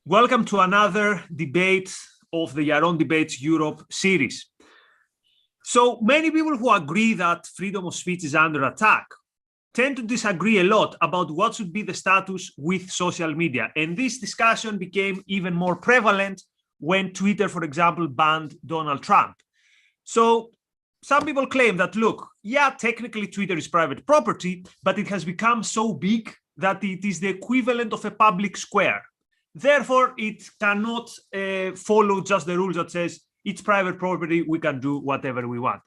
Welcome to another debate of the Yaron Debates Europe series. So many people who agree that freedom of speech is under attack tend to disagree a lot about what should be the status with social media. And this discussion became even more prevalent when Twitter, for example, banned Donald Trump. So some people claim that, look, yeah, technically Twitter is private property, but it has become so big that it is the equivalent of a public square. Therefore, it cannot follow just the rules that says it's private property, we can do whatever we want.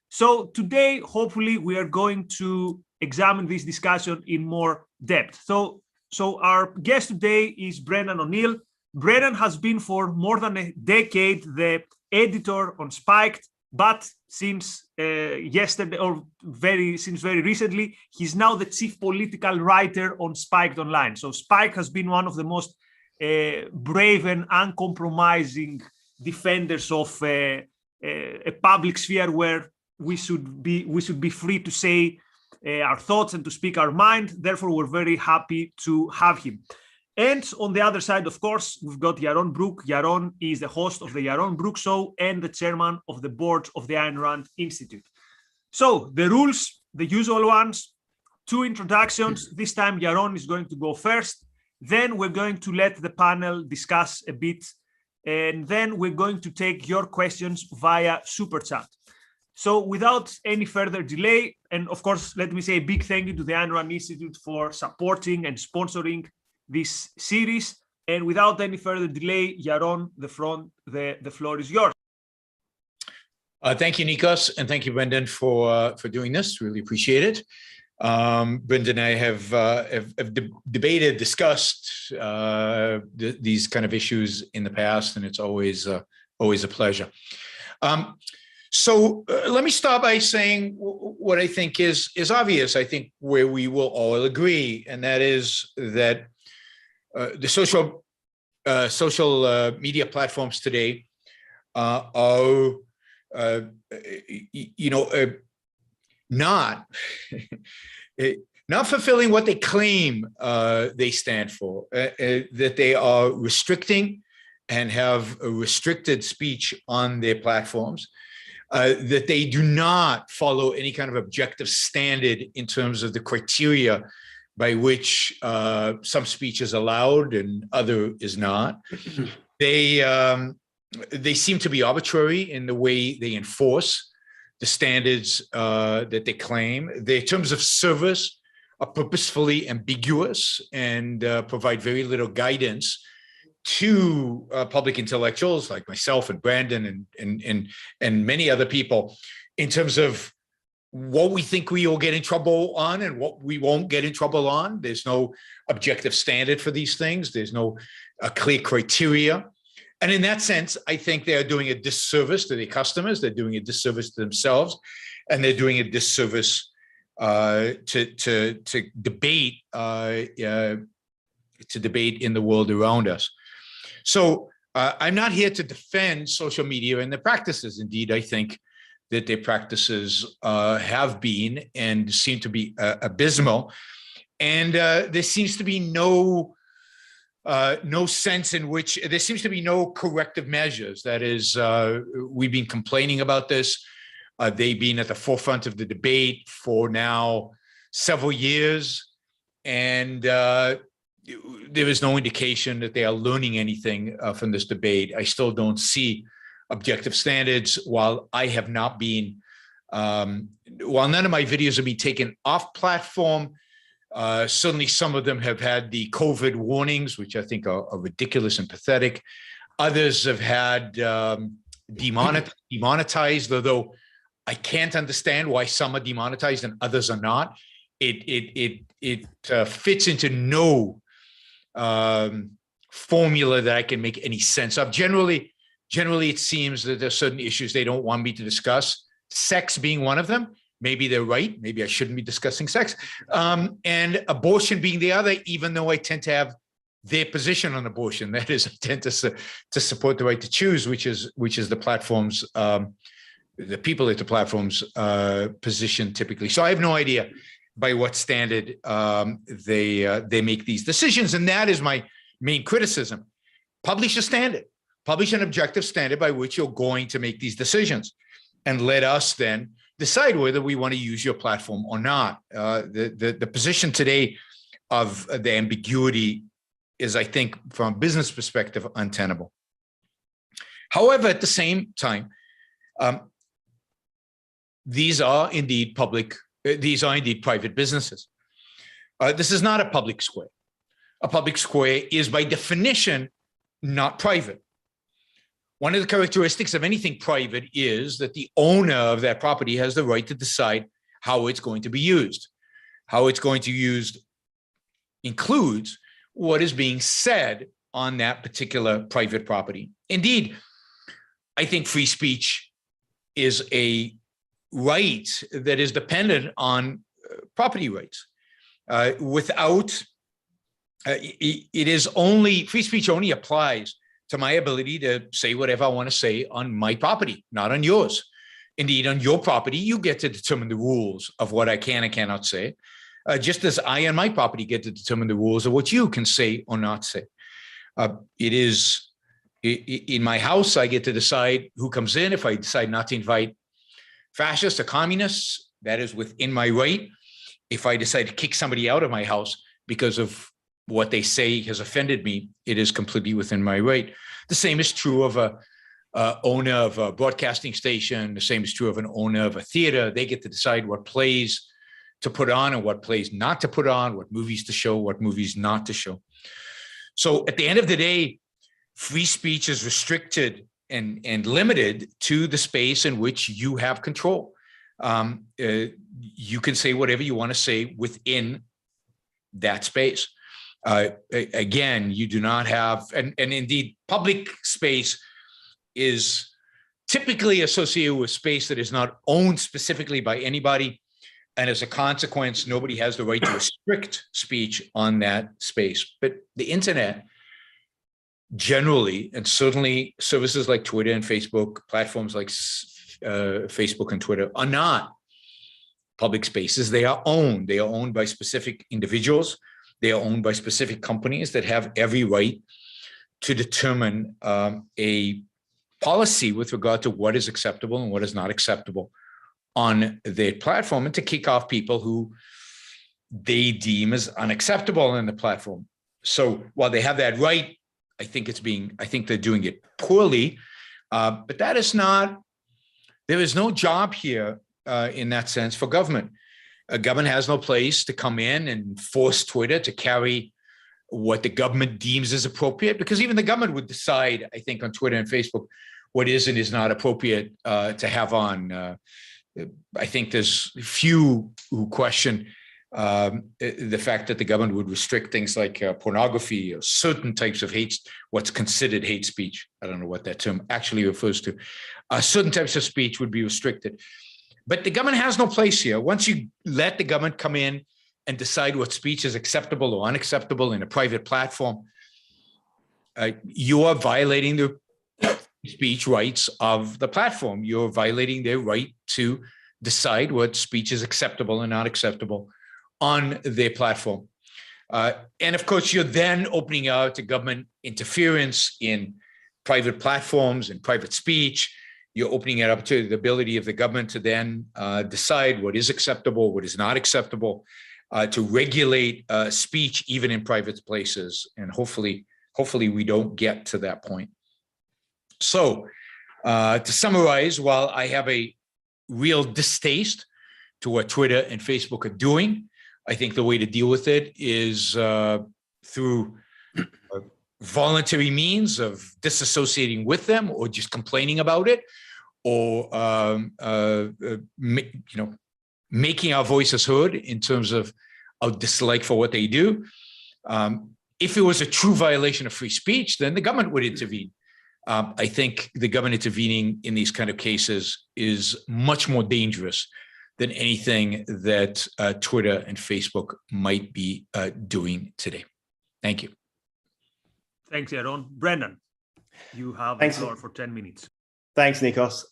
So today, hopefully, we are going to examine this discussion in more depth. So our guest today is Brennan O'Neill. Brennan has been for more than a decade the editor on Spiked, but since yesterday or since very recently, he's now the chief political writer on Spiked Online. So Spiked has been one of the most brave and uncompromising defenders of a public sphere where we should be free to say our thoughts and to speak our mind. Therefore, we're very happy to have him. And on the other side, of course, we've got Yaron Brook. Yaron is the host of the Yaron Brook Show and the chairman of the board of the Ayn Rand Institute. So the rules, the usual ones, 2 introductions. This time, Yaron is going to go first. Then we're going to let the panel discuss a bit. And then we're going to take your questions via Super Chat. So without any further delay, and of course, let me say a big thank you to the Ayn Rand Institute for supporting and sponsoring this series. And without any further delay, Yaron, the floor is yours. Thank you, Nikos, and thank you, Brendan, for doing this. Really appreciate it. Brendan and I have discussed these kind of issues in the past, and it's always a pleasure. So let me start by saying what I think is obvious. I think where we will all agree, and that is that the social media platforms today are, not fulfilling what they claim they stand for. That they are restricting and have a restricted speech on their platforms. That they do not follow any kind of objective standard in terms of the criteria by which some speech is allowed and other is not. They seem to be arbitrary in the way they enforce the standards that they claim. Their terms of service are purposefully ambiguous and provide very little guidance to public intellectuals like myself and Brandon and many other people in terms of what we think we will get in trouble on and what we won't get in trouble on. There's no objective standard for these things. There's no clear criteria. And in that sense, I think they are doing a disservice to their customers. They're doing a disservice to themselves, and they're doing a disservice to debate in the world around us. So I'm not here to defend social media and the practices. Indeed, I think that their practices have been and seem to be abysmal. And there seems to be no sense in which there seems to be no corrective measures. That is, we've been complaining about this. They've been at the forefront of the debate for now several years. And there is no indication that they are learning anything from this debate. I still don't see objective standards. While I have not been, while none of my videos have been taken off platform, certainly some of them have had the COVID warnings, which I think are ridiculous and pathetic. Others have had demonetized, although I can't understand why some are demonetized and others are not. It fits into no formula that I can make any sense of. Generally, it seems that there are certain issues they don't want me to discuss, sex being one of them. Maybe they're right. Maybe I shouldn't be discussing sex. And abortion being the other, even though I tend to have their position on abortion. That is, I tend to support the right to choose, which is the platform's, the people at the platform's position typically. So I have no idea by what standard they make these decisions. And that is my main criticism. publish a standard, publish an objective standard by which you're going to make these decisions, and let us then decide whether we want to use your platform or not. The position today of the ambiguity is, I think, from a business perspective, untenable. However, at the same time, these are indeed private businesses. This is not a public square. A public square is by definition not private. One of the characteristics of anything private is that the owner of that property has the right to decide how it's going to be used. How it's going to be used includes what is being said on that particular private property. Indeed, I think free speech is a right that is dependent on property rights. Free speech only applies to my ability to say whatever I want to say on my property, not on yours. Indeed, on your property, you get to determine the rules of what I can and cannot say, just as I on my property get to determine the rules of what you can say or not say. In my house, I get to decide who comes in. If I decide not to invite fascists or communists, that is within my right. If I decide to kick somebody out of my house because of what they say has offended me, it is completely within my right. The same is true of a owner of a broadcasting station. The same is true of an owner of a theater. They get to decide what plays to put on and what plays not to put on, what movies to show, what movies not to show. So at the end of the day, free speech is restricted and limited to the space in which you have control. You can say whatever you want to say within that space. Again, you do not have, and indeed, public space is typically associated with space that is not owned specifically by anybody. And as a consequence, nobody has the right to restrict speech on that space. But the internet generally, and certainly services like Twitter and Facebook, platforms like Facebook and Twitter, are not public spaces. They are owned. They are owned by specific individuals. They are owned by specific companies that have every right to determine a policy with regard to what is acceptable and what is not acceptable on their platform, and to kick off people who they deem as unacceptable on the platform. So while they have that right, I think they're doing it poorly, but that is not, there is no job here in that sense for government. Government has no place to come in and force Twitter to carry what the government deems is appropriate, because even the government would decide, I think, on Twitter and Facebook, what is and is not appropriate to have on. I think there's few who question the fact that the government would restrict things like pornography or certain types of what's considered hate speech. I don't know what that term actually refers to. Certain types of speech would be restricted. But the government has no place here. Once you let the government come in and decide what speech is acceptable or unacceptable in a private platform, you are violating the speech rights of the platform. You're violating their right to decide what speech is acceptable and not acceptable on their platform. And of course, you're then opening out to government interference in private platforms and private speech. You're opening it up to the ability of the government to then decide what is acceptable, what is not acceptable, to regulate speech even in private places. And hopefully we don't get to that point. So to summarize, while I have a real distaste to what Twitter and Facebook are doing, I think the way to deal with it is through voluntary means of disassociating with them, or just complaining about it, or making our voices heard in terms of our dislike for what they do. If it was a true violation of free speech, then the government would intervene. I think the government intervening in these kind of cases is much more dangerous than anything that Twitter and Facebook might be doing today. Thank you. Thanks, Yaron. Brendan, you have the floor for 10 minutes. Thanks, Nikos.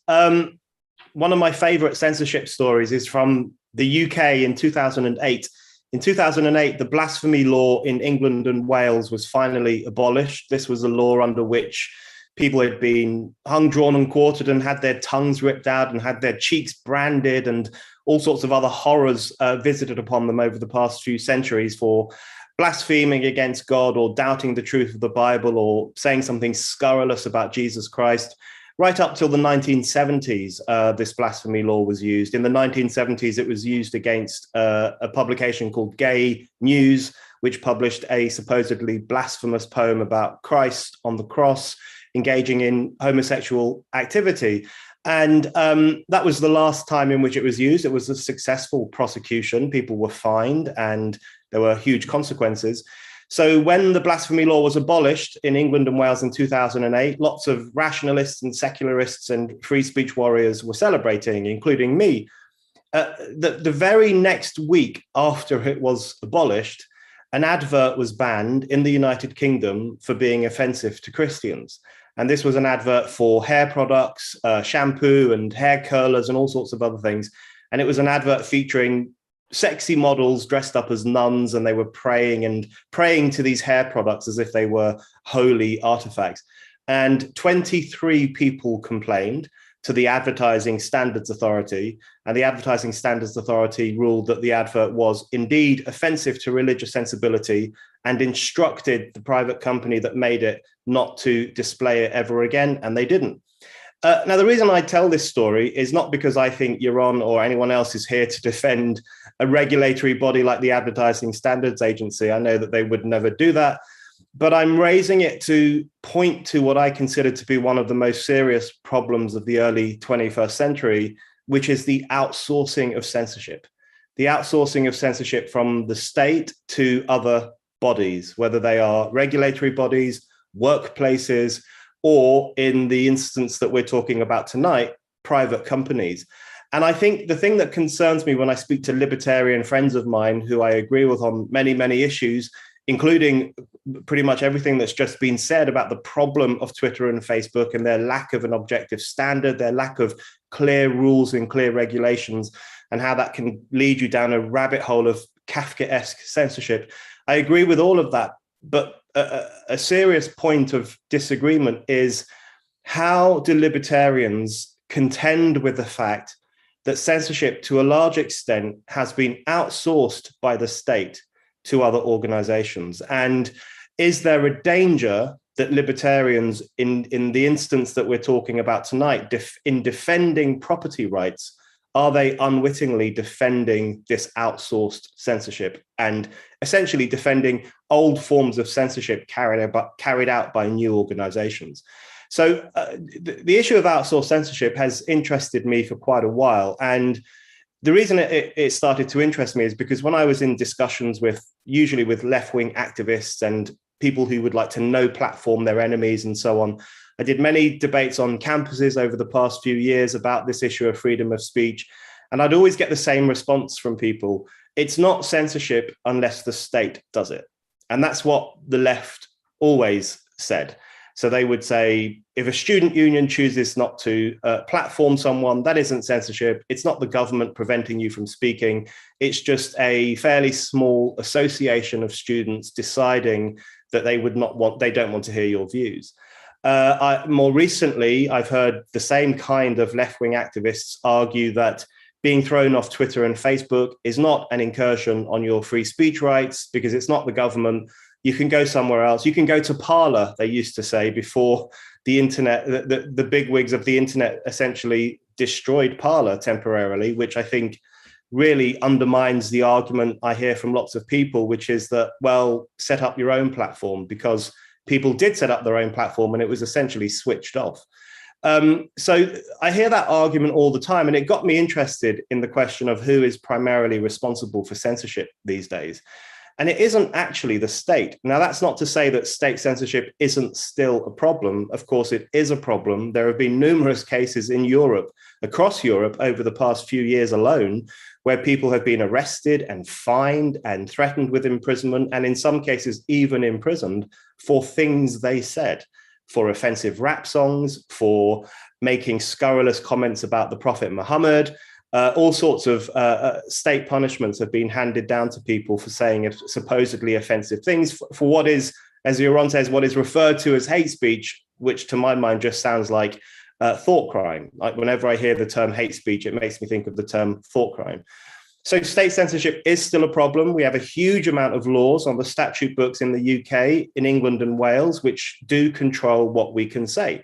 One of my favorite censorship stories is from the UK in 2008. In 2008, the blasphemy law in England and Wales was finally abolished. This was a law under which people had been hung, drawn, and quartered and had their tongues ripped out and had their cheeks branded and all sorts of other horrors visited upon them over the past few centuries for blaspheming against God or doubting the truth of the Bible or saying something scurrilous about Jesus Christ. Right up till the 1970s, this blasphemy law was used. In the 1970s, it was used against a publication called Gay News, which published a supposedly blasphemous poem about Christ on the cross, engaging in homosexual activity. And that was the last time in which it was used. It was a successful prosecution. People were fined and there were huge consequences. So when the blasphemy law was abolished in England and Wales in 2008, lots of rationalists and secularists and free speech warriors were celebrating, including me. The very next week after it was abolished, an advert was banned in the United Kingdom for being offensive to Christians. And this was an advert for hair products, shampoo and hair curlers and all sorts of other things. And it was an advert featuring sexy models dressed up as nuns, and they were praying to these hair products as if they were holy artifacts. And 23 people complained to the Advertising Standards Authority, and the Advertising Standards Authority ruled that the advert was indeed offensive to religious sensibility and instructed the private company that made it not to display it ever again, and they didn't. Now, the reason I tell this story is not because I think Yaron or anyone else is here to defend a regulatory body like the Advertising Standards Agency. I know that they would never do that, but I'm raising it to point to what I consider to be one of the most serious problems of the early 21st century, which is the outsourcing of censorship. The outsourcing of censorship from the state to other bodies, whether they are regulatory bodies, workplaces, or in the instance that we're talking about tonight, private companies. And I think the thing that concerns me when I speak to libertarian friends of mine who I agree with on many, many issues, including pretty much everything that's just been said about the problem of Twitter and Facebook and their lack of an objective standard, their lack of clear rules and clear regulations, and how that can lead you down a rabbit hole of Kafkaesque censorship. I agree with all of that. But a serious point of disagreement is, how do libertarians contend with the fact that censorship to a large extent has been outsourced by the state to other organizations? And is there a danger that libertarians, in the instance that we're talking about tonight, in defending property rights, are they unwittingly defending this outsourced censorship and essentially defending old forms of censorship carried out by new organizations? So the issue of outsourced censorship has interested me for quite a while. And the reason it started to interest me is because when I was in discussions usually with left-wing activists and people who would like to no platform their enemies and so on, I did many debates on campuses over the past few years about this issue of freedom of speech. And I'd always get the same response from people. It's not censorship unless the state does it. And that's what the left always said. So they would say, if a student union chooses not to platform someone, that isn't censorship. It's not the government preventing you from speaking. It's just a fairly small association of students deciding that they don't want to hear your views. More recently, I've heard the same kind of left-wing activists argue that being thrown off Twitter and Facebook is not an incursion on your free speech rights because it's not the government. You can go somewhere else. You can go to Parler, they used to say, before the internet, the bigwigs of the internet essentially destroyed Parler temporarily, which I think really undermines the argument I hear from lots of people, which is that, well, set up your own platform, because people did set up their own platform and it was essentially switched off. So I hear that argument all the time, and it got me interested in the question of who is primarily responsible for censorship these days. And it isn't actually the state. Now, that's not to say that state censorship isn't still a problem. Of course, it is a problem. There have been numerous cases in Europe, across Europe, over the past few years alone, where people have been arrested and fined and threatened with imprisonment, and in some cases even imprisoned for things they said, for offensive rap songs, for making scurrilous comments about the Prophet Muhammad, All sorts of state punishments have been handed down to people for saying supposedly offensive things for what is, as Yaron says, what is referred to as hate speech, which to my mind just sounds like thought crime. Like whenever I hear the term hate speech, it makes me think of the term thought crime. So state censorship is still a problem. We have a huge amount of laws on the statute books in the UK, in England and Wales, which do control what we can say.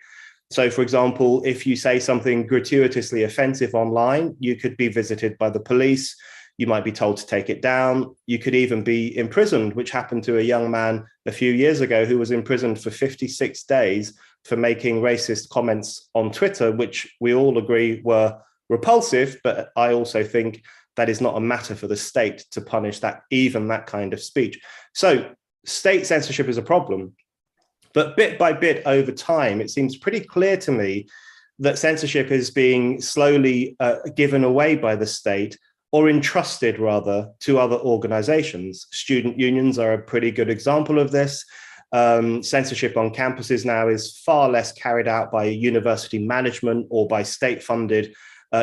So, for example, if you say something gratuitously offensive online, you could be visited by the police. You might be told to take it down. You could even be imprisoned, which happened to a young man a few years ago who was imprisoned for 56 days for making racist comments on Twitter, which we all agree were repulsive. But I also think that is not a matter for the state to punish that, even that kind of speech. So state censorship is a problem. But bit by bit over time, it seems pretty clear to me that censorship is being slowly given away by the state, or entrusted rather, to other organizations. Student unions are a pretty good example of this. Censorship on campuses now is far less carried out by university management or by state-funded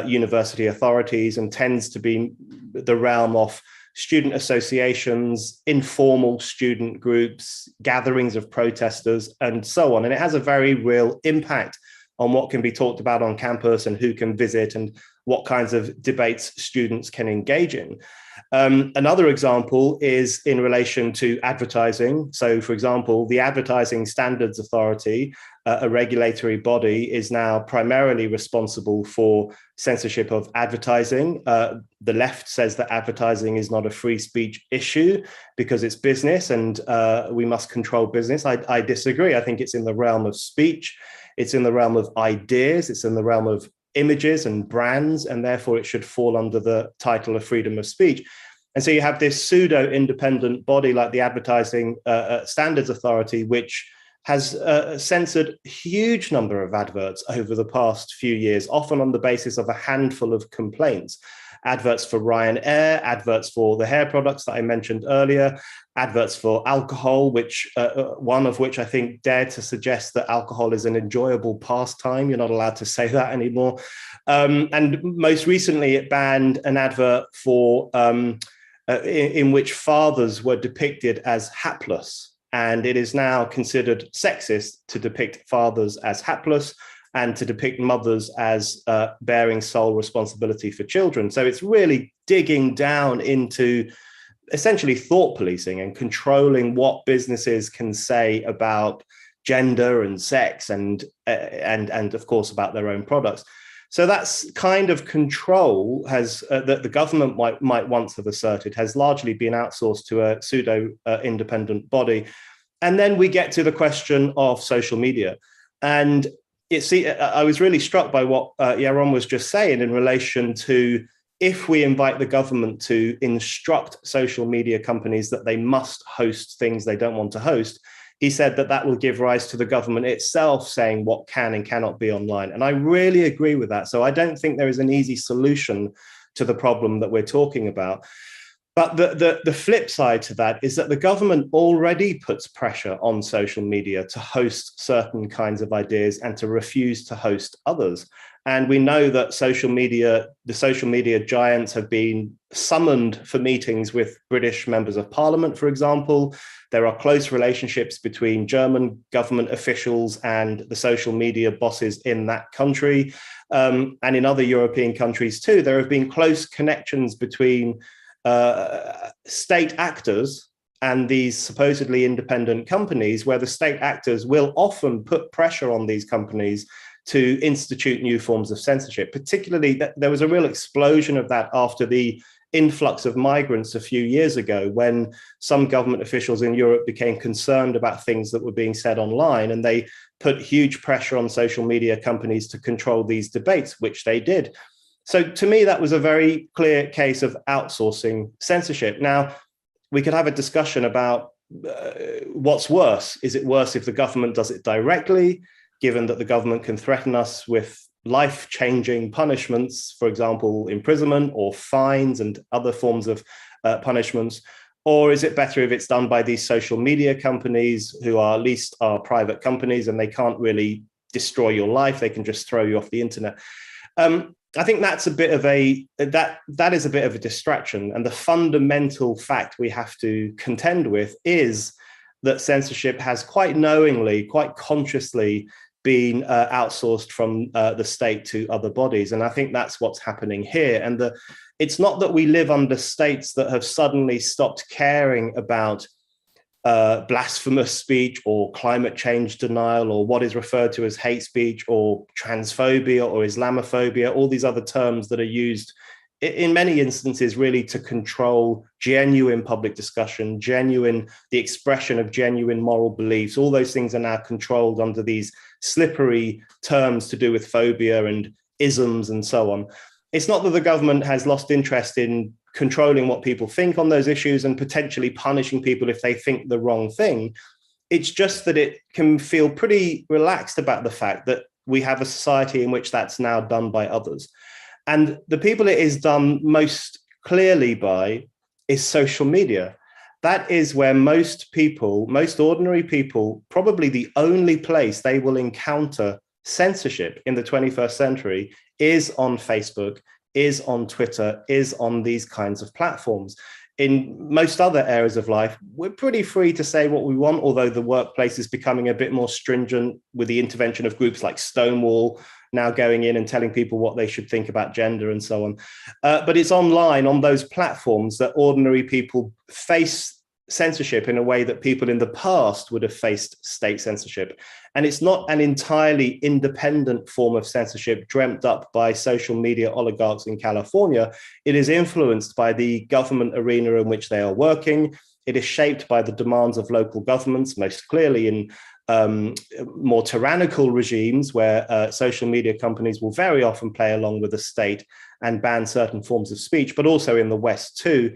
university authorities, and tends to be the realm of student associations, informal student groups, gatherings of protesters, and so on. And it has a very real impact on what can be talked about on campus and who can visit and what kinds of debates students can engage in. Another example is in relation to advertising. So, for example, the Advertising Standards Authority, a regulatory body, is now primarily responsible for censorship of advertising. The left says that advertising is not a free speech issue because it's business and we must control business. I disagree. I think it's in the realm of speech. It's in the realm of ideas. It's in the realm of images and brands, and therefore it should fall under the title of freedom of speech. And so you have this pseudo-independent body like the Advertising Standards Authority, which has censored a huge number of adverts over the past few years, often on the basis of a handful of complaints. Adverts for Ryanair, adverts for the hair products that I mentioned earlier, adverts for alcohol, which one of which I think dared to suggest that alcohol is an enjoyable pastime. You're not allowed to say that anymore. And most recently, it banned an advert for in which fathers were depicted as hapless. And it is now considered sexist to depict fathers as hapless and to depict mothers as bearing sole responsibility for children. So it's really digging down into essentially thought policing and controlling what businesses can say about gender and sex and of course about their own products. So that's kind of control has that the government might once have asserted has largely been outsourced to a pseudo independent body. And then we get to the question of social media. And I was really struck by what Yaron was just saying in relation to if we invite the government to instruct social media companies that they must host things they don't want to host. He said that that will give rise to the government itself saying what can and cannot be online. And I really agree with that. So I don't think there is an easy solution to the problem that we're talking about. But the flip side to that is that the government already puts pressure on social media to host certain kinds of ideas and to refuse to host others. And we know that the social media giants have been summoned for meetings with British members of parliament, for example. There are close relationships between German government officials and the social media bosses in that country. And in other European countries too, there have been close connections between state actors and these supposedly independent companies, where the state actors will often put pressure on these companies to institute new forms of censorship. Particularly, there was a real explosion of that after the influx of migrants a few years ago, when some government officials in Europe became concerned about things that were being said online, and they put huge pressure on social media companies to control these debates, which they did. So to me, that was a very clear case of outsourcing censorship. Now, we could have a discussion about what's worse. Is it worse if the government does it directly, given that the government can threaten us with life-changing punishments, for example, imprisonment or fines and other forms of punishments? Or is it better if it's done by these social media companies who are at least are private companies and they can't really destroy your life? They can just throw you off the internet. I think that's a bit of that is a bit of a distraction. And the fundamental fact we have to contend with is that censorship has quite knowingly, quite consciously been outsourced from the state to other bodies. And I think that's what's happening here. And it's not that we live under states that have suddenly stopped caring about blasphemous speech or climate change denial or what is referred to as hate speech or transphobia or Islamophobia, all these other terms that are used in many instances really to control genuine public discussion, the expression of genuine moral beliefs. All those things are now controlled under these slippery terms to do with phobia and isms and so on. It's not that the government has lost interest in controlling what people think on those issues and potentially punishing people if they think the wrong thing. It's just that it can feel pretty relaxed about the fact that we have a society in which that's now done by others. And the people it is done most clearly by is social media. That is where most people, most ordinary people, probably the only place they will encounter censorship in the 21st century is on Facebook, is on Twitter, is on these kinds of platforms. In most other areas of life, we're pretty free to say what we want, although the workplace is becoming a bit more stringent with the intervention of groups like Stonewall now going in and telling people what they should think about gender and so on. But it's online on those platforms that ordinary people face censorship in a way that people in the past would have faced state censorship. And it's not an entirely independent form of censorship dreamt up by social media oligarchs in California. It is influenced by the government arena in which they are working. It is shaped by the demands of local governments, most clearly in more tyrannical regimes where social media companies will very often play along with the state and ban certain forms of speech, but also in the West too.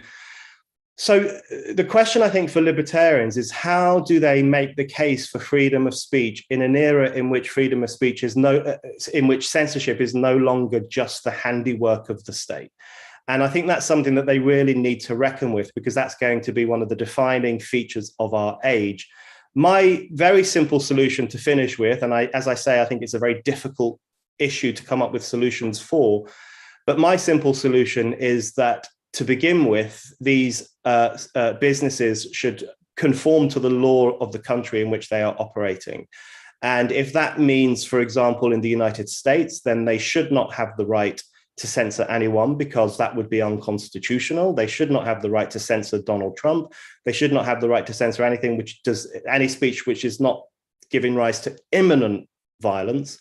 So the question, I think, for libertarians is how do they make the case for freedom of speech in an era in which freedom of speech in which censorship is no longer just the handiwork of the state? And I think that's something that they really need to reckon with, because that's going to be one of the defining features of our age. My very simple solution to finish with, and as I say, I think it's a very difficult issue to come up with solutions for, but my simple solution is that to begin with, these businesses should conform to the law of the country in which they are operating. And if that means, for example, in the United States, then they should not have the right to censor anyone, because that would be unconstitutional. They should not have the right to censor Donald Trump. They should not have the right to censor any speech which is not giving rise to imminent violence.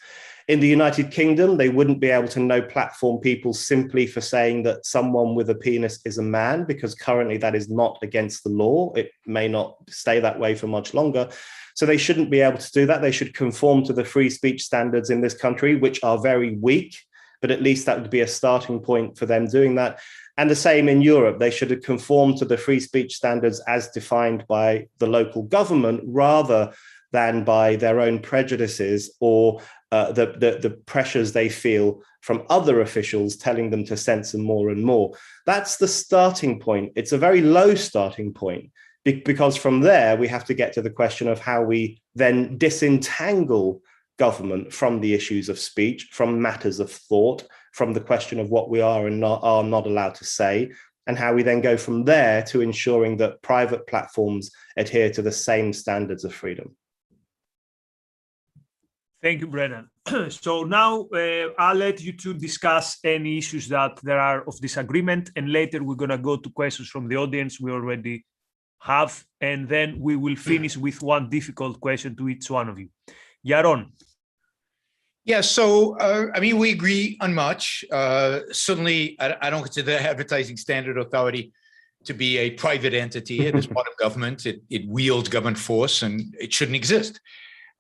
In the United Kingdom, they wouldn't be able to no platform people simply for saying that someone with a penis is a man, because currently that is not against the law. It may not stay that way for much longer. So they shouldn't be able to do that. They should conform to the free speech standards in this country, which are very weak, but at least that would be a starting point for them doing that. And the same in Europe. They should conform to the free speech standards as defined by the local government, rather than by their own prejudices or the pressures they feel from other officials telling them to censor more and more. That's the starting point. It's a very low starting point, because from there we have to get to the question of how we then disentangle government from the issues of speech, from matters of thought, from the question of what we are and are not allowed to say, and how we then go from there to ensuring that private platforms adhere to the same standards of freedom. Thank you, Brennan. So now I'll let you two discuss any issues that there are of disagreement, and later we're going to go to questions from the audience we already have, and then we will finish with one difficult question to each one of you. Yaron. Yeah, so, we agree on much. Certainly, I don't consider the Advertising Standard Authority to be a private entity. It is part of government. It wields government force, and it shouldn't exist.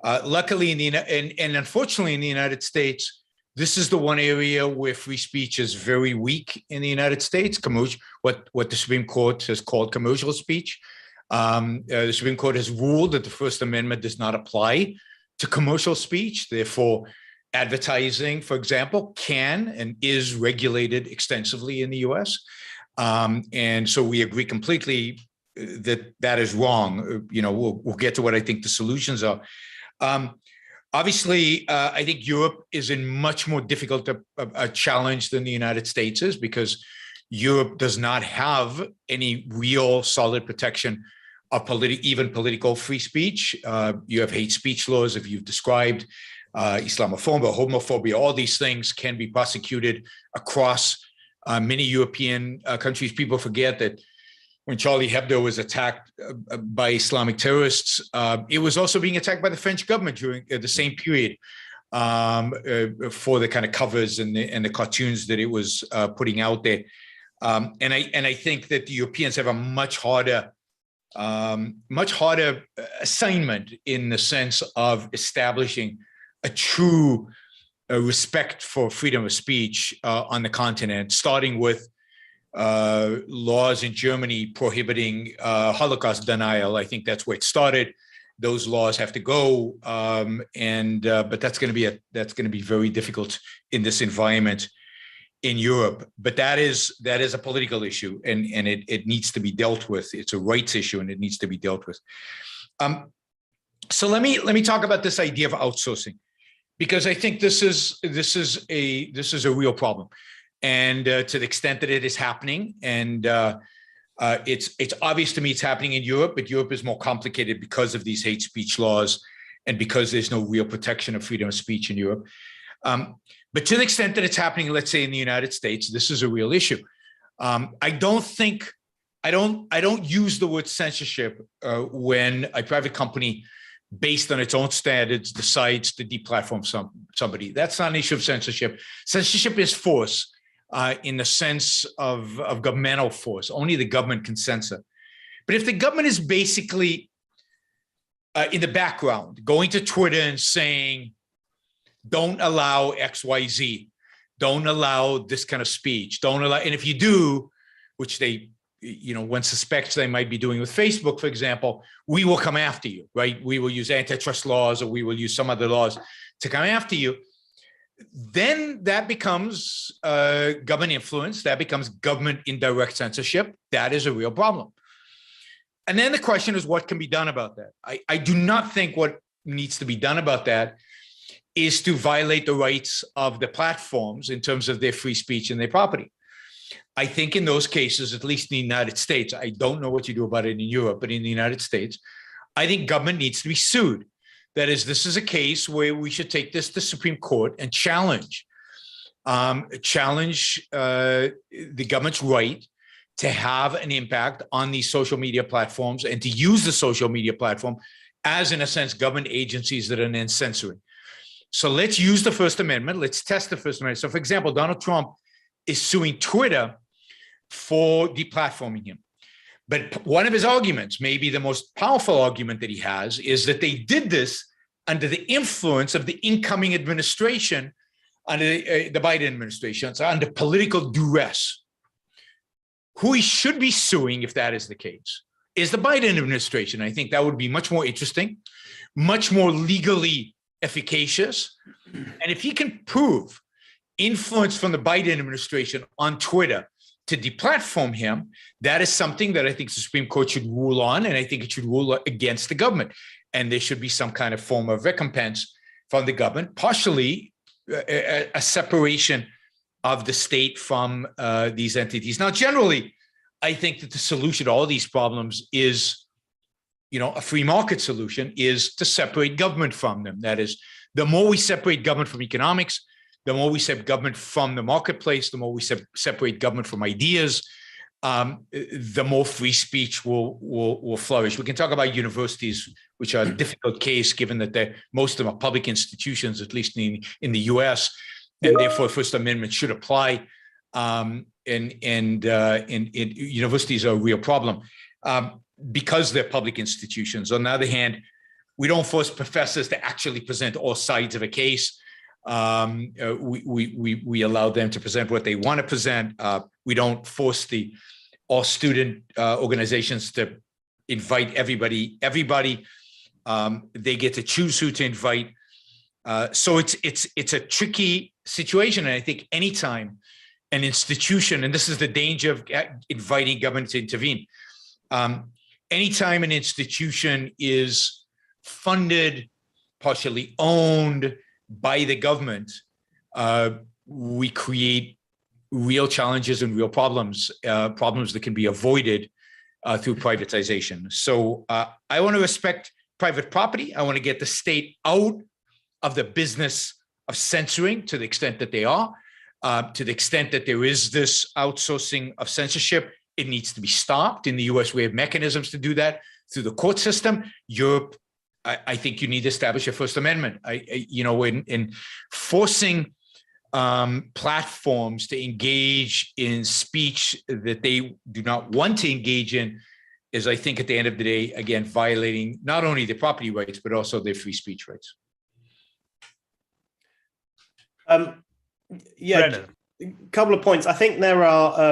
Luckily, and unfortunately, in the United States, this is the one area where free speech is very weak in the United States. What the Supreme Court has called commercial speech. The Supreme Court has ruled that the First Amendment does not apply to commercial speech. Therefore, advertising, for example, can and is regulated extensively in the U.S. And so we agree completely that is wrong. We'll get to what I think the solutions are. Obviously, I think Europe is in much more difficult a challenge than the United States is, because Europe does not have any real solid protection of even political free speech. You have hate speech laws, if you've described Islamophobia, homophobia, all these things can be prosecuted across many European countries. People forget that when Charlie Hebdo was attacked by Islamic terrorists, it was also being attacked by the French government during the same period for the kind of covers and the cartoons that it was putting out there. And I think that the Europeans have a much harder assignment in the sense of establishing a true respect for freedom of speech on the continent, starting with laws in Germany prohibiting Holocaust denial. I think that's where it started. Those laws have to go, but that's going to be very difficult in this environment in Europe. But that is a political issue, and it needs to be dealt with. It's a rights issue, and it needs to be dealt with. So let me talk about this idea of outsourcing, because I think this is a real problem. And to the extent that it is happening, and it's obvious to me it's happening in Europe, but Europe is more complicated because of these hate speech laws and because there's no real protection of freedom of speech in Europe. But to the extent that it's happening, let's say in the United States, this is a real issue. I don't use the word censorship when a private company, based on its own standards, decides to deplatform somebody. That's not an issue of censorship. Censorship is force. In the sense of governmental force. Only the government can censor. But if the government is basically in the background, going to Twitter and saying, don't allow XYZ, don't allow this kind of speech, don't allow, and if you do, which they, one suspects they might be doing with Facebook, for example, we will come after you, right? We will use antitrust laws, or we will use some other laws to come after you. Then that becomes government influence. That becomes government indirect censorship. That is a real problem. And then the question is, what can be done about that? I do not think what needs to be done about that is to violate the rights of the platforms in terms of their free speech and their property. I think in those cases, at least in the United States, I don't know what you do about it in Europe, but in the United States, I think government needs to be sued. That is, this is a case where we should take this to the Supreme Court and challenge the government's right to have an impact on these social media platforms and to use the social media platform as, in a sense, government agencies that are then censoring. So let's use the First Amendment. Let's test the First Amendment. So, for example, Donald Trump is suing Twitter for deplatforming him. But one of his arguments, maybe the most powerful argument that he has, is that they did this under the influence of the incoming administration, under the Biden administration, so under political duress. Who he should be suing, if that is the case, is the Biden administration. I think that would be much more interesting, much more legally efficacious. And if he can prove influence from the Biden administration on Twitter to deplatform him, that is something that I think the Supreme Court should rule on, and I think it should rule against the government. And there should be some kind of form of recompense from the government, partially a separation of the state from these entities. Now, generally, I think that the solution to all these problems is, a free market solution is to separate government from them. That is, the more we separate government from economics, the more we separate government from the marketplace, the more we separate government from ideas, the more free speech will flourish. We can talk about universities, which are a difficult case, given that most of them are public institutions, at least in the U.S., and therefore First Amendment should apply. And universities are a real problem because they're public institutions. On the other hand, we don't force professors to actually present all sides of a case. We allow them to present what they want to present. We don't force all student organizations to invite everybody. They get to choose who to invite. So it's a tricky situation. And I think anytime an institution, and this is the danger of inviting government to intervene, anytime an institution is funded partially owned by the government, we create real challenges and real problems, problems that can be avoided through privatization. So I want to respect private property. I want to get the state out of the business of censoring to the extent that they are. To the extent that there is this outsourcing of censorship, it needs to be stopped. In the US, we have mechanisms to do that through the court system. Europe, I think you need to establish a First Amendment. In forcing platforms to engage in speech that they do not want to engage in is, I think, at the end of the day, again, violating not only their property rights, but also their free speech rights. Yeah, a couple of points. I think there are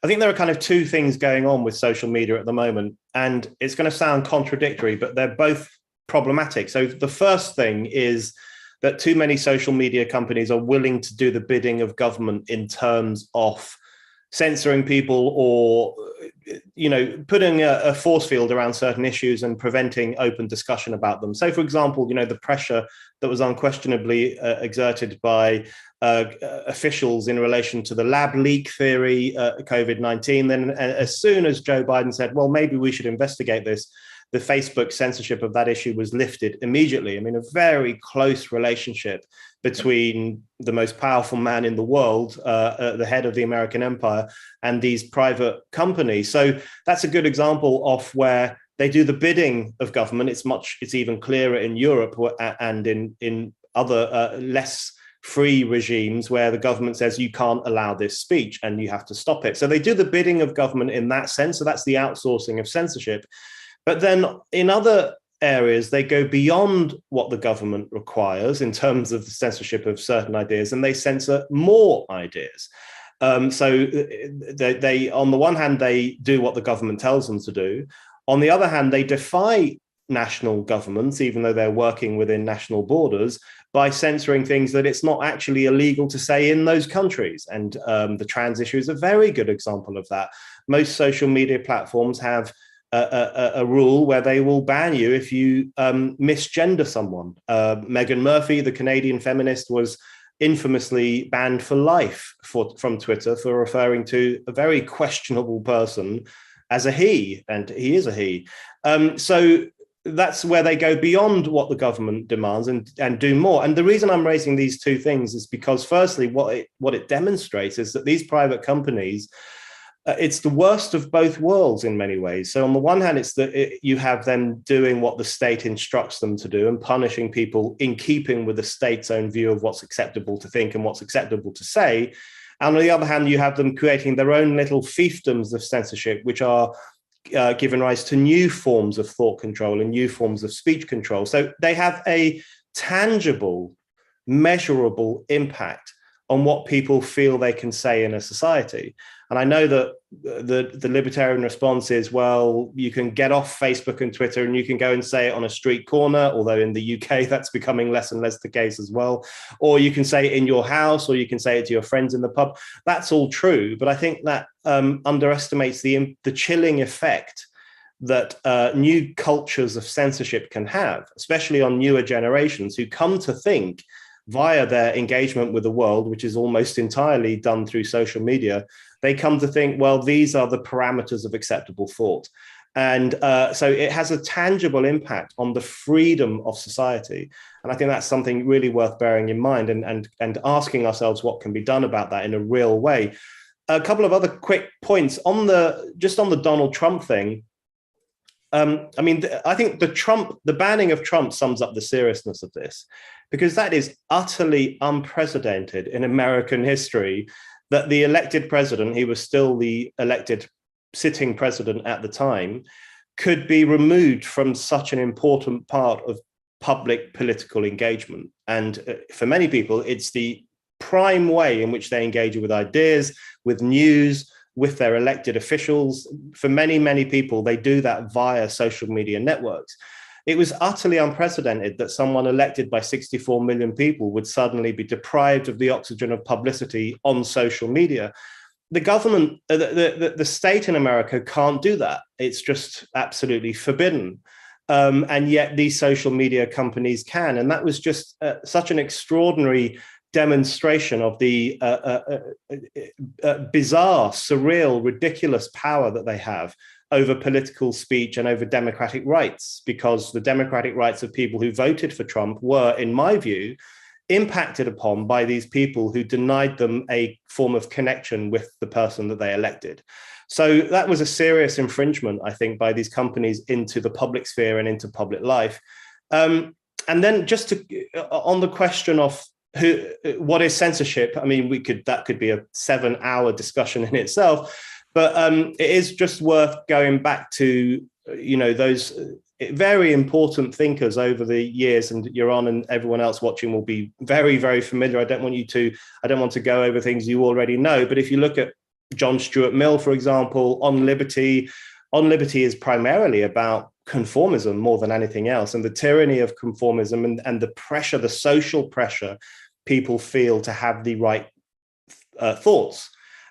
kind of two things going on with social media at the moment, and it's going to sound contradictory, but they're both problematic. So the first thing is that too many social media companies are willing to do the bidding of government in terms of censoring people or, putting a force field around certain issues and preventing open discussion about them. So, for example, the pressure that was unquestionably exerted by officials in relation to the lab leak theory, COVID-19. Then as soon as Joe Biden said, well, maybe we should investigate this, the Facebook censorship of that issue was lifted immediately. I mean, a very close relationship between the most powerful man in the world, the head of the American empire, and these private companies. So that's a good example of where they do the bidding of government. It's even clearer in Europe and in other less free regimes where the government says you can't allow this speech and you have to stop it. So they do the bidding of government in that sense. So that's the outsourcing of censorship. But then in other areas, they go beyond what the government requires in terms of the censorship of certain ideas, and they censor more ideas. So they, on the one hand, they do what the government tells them to do. On the other hand, they defy national governments, even though they're working within national borders, by censoring things that it's not actually illegal to say in those countries. And the trans issue is a very good example of that. Most social media platforms have a rule where they will ban you if you misgender someone. Meghan Murphy, the Canadian feminist, was infamously banned for life from Twitter for referring to a very questionable person as a he, and he is a he. So that's where they go beyond what the government demands and do more. And the reason I'm raising these two things is because, firstly, what it demonstrates is that these private companies, it's the worst of both worlds in many ways. So on the one hand, it's that you have them doing what the state instructs them to do and punishing people in keeping with the state's own view of what's acceptable to think and what's acceptable to say. And on the other hand, you have them creating their own little fiefdoms of censorship, which are given rise to new forms of thought control and new forms of speech control. So they have a tangible, measurable impact on what people feel they can say in a society. And I know that the libertarian response is, well, you can get off Facebook and Twitter and you can go and say it on a street corner, although in the UK that's becoming less and less the case as well. Or you can say it in your house, or you can say it to your friends in the pub. That's all true. But I think that underestimates the chilling effect that new cultures of censorship can have, especially on newer generations who come to think via their engagement with the world, which is almost entirely done through social media, they come to think, well, these are the parameters of acceptable thought. And so it has a tangible impact on the freedom of society. And I think that's something really worth bearing in mind and asking ourselves what can be done about that in a real way. A couple of other quick points on the Donald Trump thing. I think the banning of Trump sums up the seriousness of this, because that is utterly unprecedented in American history, that the elected president, he was still the elected sitting president at the time, could be removed from such an important part of public political engagement. And for many people, it's the prime way in which they engage with ideas, with news, with their elected officials. For many, many people, they do that via social media networks. It was utterly unprecedented that someone elected by 64 million people would suddenly be deprived of the oxygen of publicity on social media. The government, the state in America can't do that. It's just absolutely forbidden. And yet these social media companies can. And that was just such an extraordinary demonstration of the bizarre, surreal, ridiculous power that they have over political speech and over democratic rights, because the democratic rights of people who voted for Trump were, in my view, impacted upon by these people who denied them a form of connection with the person that they elected. So that was a serious infringement, I think, by these companies into the public sphere and into public life. And then just on the question of what is censorship, I mean, that could be a 7-hour discussion in itself, but it is just worth going back to, those very important thinkers over the years, and Yaron and everyone else watching will be very, very familiar. I don't want to go over things you already know, but if you look at John Stuart Mill, for example, On Liberty is primarily about conformism more than anything else, and the tyranny of conformism and the pressure, the social pressure people feel to have the right thoughts.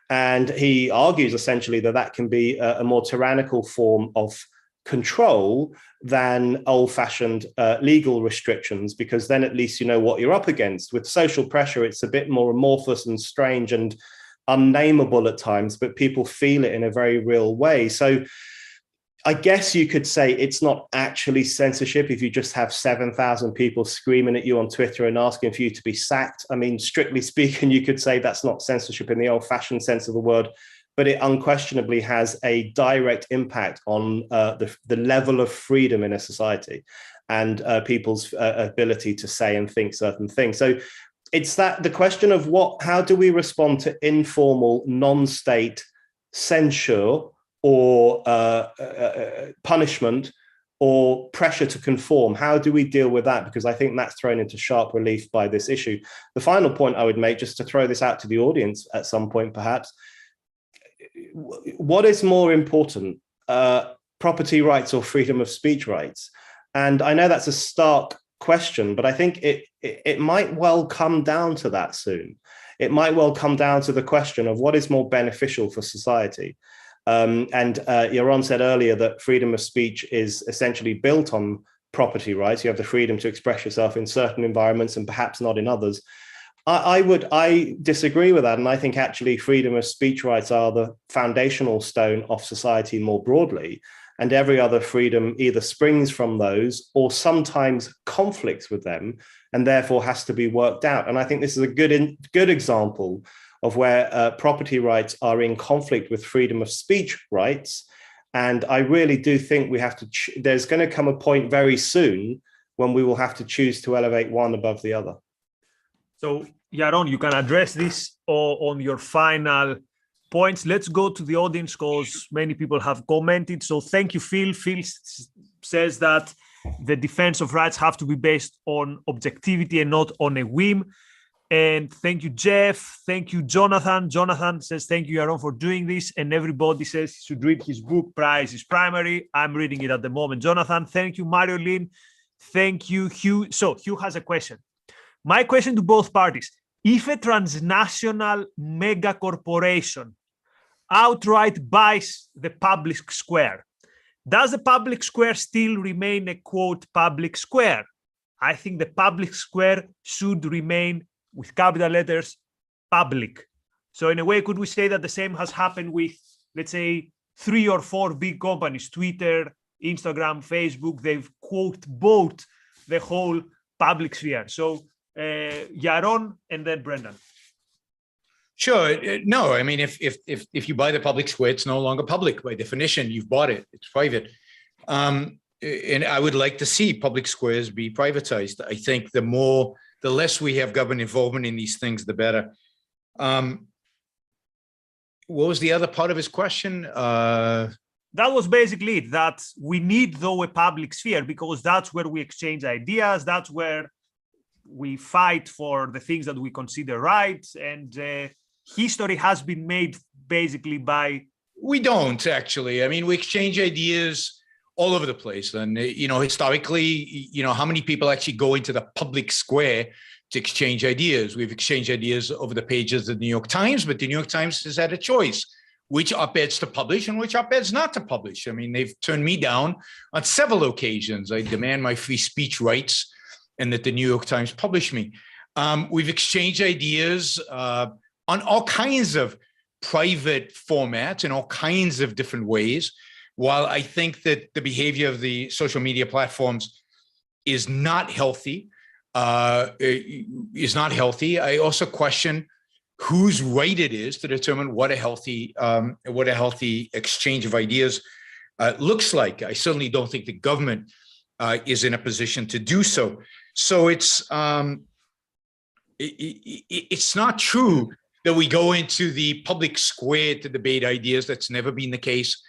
And he argues essentially that can be a more tyrannical form of control than old-fashioned legal restrictions, because then at least you know what you're up against. With social pressure, it's a bit more amorphous and strange and unnameable at times, but people feel it in a very real way. So I guess you could say it's not actually censorship if you just have 7,000 people screaming at you on Twitter and asking for you to be sacked. I mean, strictly speaking, you could say that's not censorship in the old-fashioned sense of the word, but it unquestionably has a direct impact on the level of freedom in a society and people's ability to say and think certain things. So it's the question of how do we respond to informal, non-state censure or punishment or pressure to conform? How do we deal with that? Because I think that's thrown into sharp relief by this issue. The final point I would make, just to throw this out to the audience at some point, perhaps, what is more important, property rights or freedom of speech rights? And I know that's a stark question, but I think it might well come down to that soon. It might well come down to the question of what is more beneficial for society. And Yaron said earlier that freedom of speech is essentially built on property rights. You have the freedom to express yourself in certain environments and perhaps not in others. I disagree with that. And I think actually freedom of speech rights are the foundational stone of society more broadly. And every other freedom either springs from those or sometimes conflicts with them and therefore has to be worked out. And I think this is a good example of where property rights are in conflict with freedom of speech rights. And I really do think we have to, there's going to come a point very soon when we will have to choose to elevate one above the other. So Yaron, you can address this on your final points. Let's go to the audience because many people have commented. So thank you, Phil. Phil says that the defense of rights have to be based on objectivity and not on a whim. And thank you, Jeff. Thank you, Jonathan. Jonathan says, thank you, Yaron, for doing this. And everybody says he should read his book, Price is Primary. I'm reading it at the moment. Jonathan, thank you, Mario Lynn. Thank you, Hugh. So Hugh has a question. My question to both parties, if a transnational mega corporation outright buys the public square, does the public square still remain a, quote, public square? I think the public square should remain, with capital letters, public. So in a way, could we say that the same has happened with, let's say, 3 or 4 big companies, Twitter, Instagram, Facebook, they've, quote, bought the whole public sphere. So Yaron and then Brendan. Sure. No, I mean, if you buy the public square, it's no longer public by definition. You've bought it. It's private. And I would like to see public squares be privatized. I think the less we have government involvement in these things, the better. What was the other part of his question? That was basically it, that we need, though, a public sphere because that's where we exchange ideas. That's where we fight for the things that we consider right. And history has been made basically by... We don't, actually. I mean, we exchange ideas all over the place. And, historically, how many people actually go into the public square to exchange ideas? We've exchanged ideas over the pages of the New York Times, but the New York Times has had a choice. which op-eds to publish and which op-eds not to publish. I mean, they've turned me down on several occasions. I demand my free speech rights and that the New York Times publish me. We've exchanged ideas on all kinds of private formats in all kinds of different ways. While I think that the behavior of the social media platforms is not healthy, I also question whose right it is to determine what a healthy exchange of ideas looks like. I certainly don't think the government is in a position to do so. So it's not true that we go into the public square to debate ideas. That's never been the case.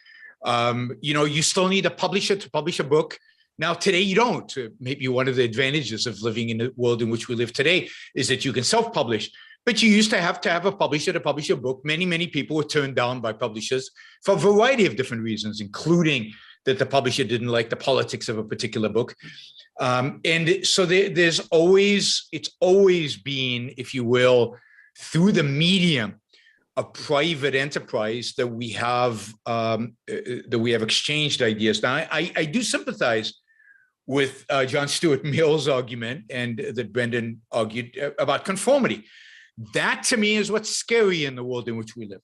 You still need a publisher to publish a book. Now, today you don't. Maybe one of the advantages of living in the world in which we live today is that you can self-publish. But you used to have a publisher to publish a book. Many, many people were turned down by publishers for a variety of different reasons, including that the publisher didn't like the politics of a particular book. And so it's always been, if you will, through the medium of private enterprise that we have exchanged ideas. Now, I do sympathize with John Stuart Mill's argument and that Brendan argued about conformity. That, to me, is what's scary in the world in which we live.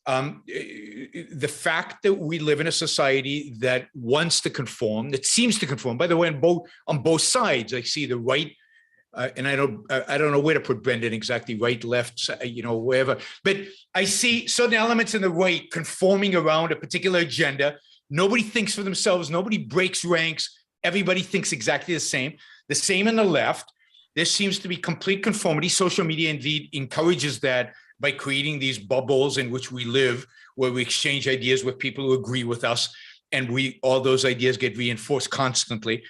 The fact that we live in a society that wants to conform, that seems to conform. By the way, on both sides, I see the right, and I don't know where to put Brendan exactly, right, left, wherever. But I see certain elements in the right conforming around a particular agenda. Nobody thinks for themselves. Nobody breaks ranks. Everybody thinks exactly the same. The same in the left. There seems to be complete conformity. Social media indeed encourages that by creating these bubbles in which we live, where we exchange ideas with people who agree with us, and all those ideas get reinforced constantly.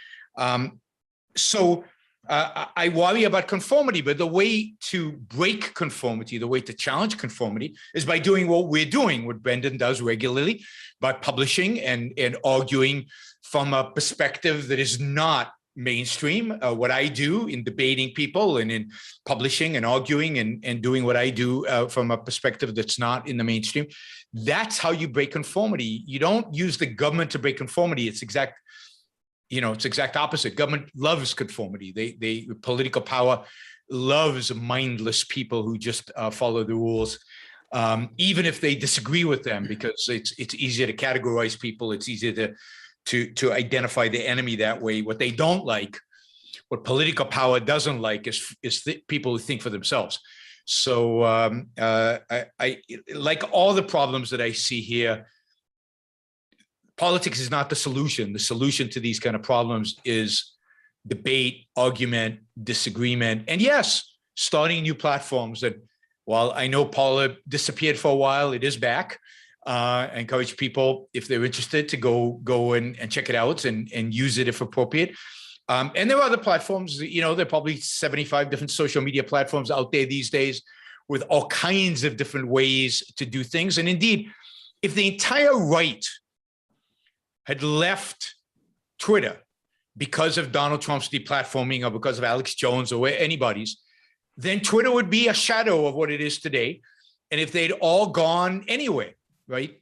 So I worry about conformity, but the way to break conformity, the way to challenge conformity is by doing what we're doing, what Brendan does regularly, by publishing and arguing from a perspective that is not mainstream. What I do in debating people and in publishing and arguing and doing what I do from a perspective that's not in the mainstream. That's how you break conformity. You don't use the government to break conformity. It's exact opposite. Government loves conformity. Political power loves mindless people who just follow the rules, even if they disagree with them, because it's easier to categorize people. It's easier to identify the enemy that way. What they don't like, what political power doesn't like, is people who think for themselves. So I like all the problems that I see here. Politics is not the solution. The solution to these kind of problems is debate, argument, disagreement, and yes, starting new platforms that, while I know Paula disappeared for a while, it is back. I encourage people, if they're interested, to go and check it out and use it if appropriate. And there are other platforms, there are probably 75 different social media platforms out there these days with all kinds of different ways to do things. And indeed, if the entire right had left Twitter because of Donald Trump's deplatforming or because of Alex Jones or anybody's, then Twitter would be a shadow of what it is today. And if they'd all gone anyway, right,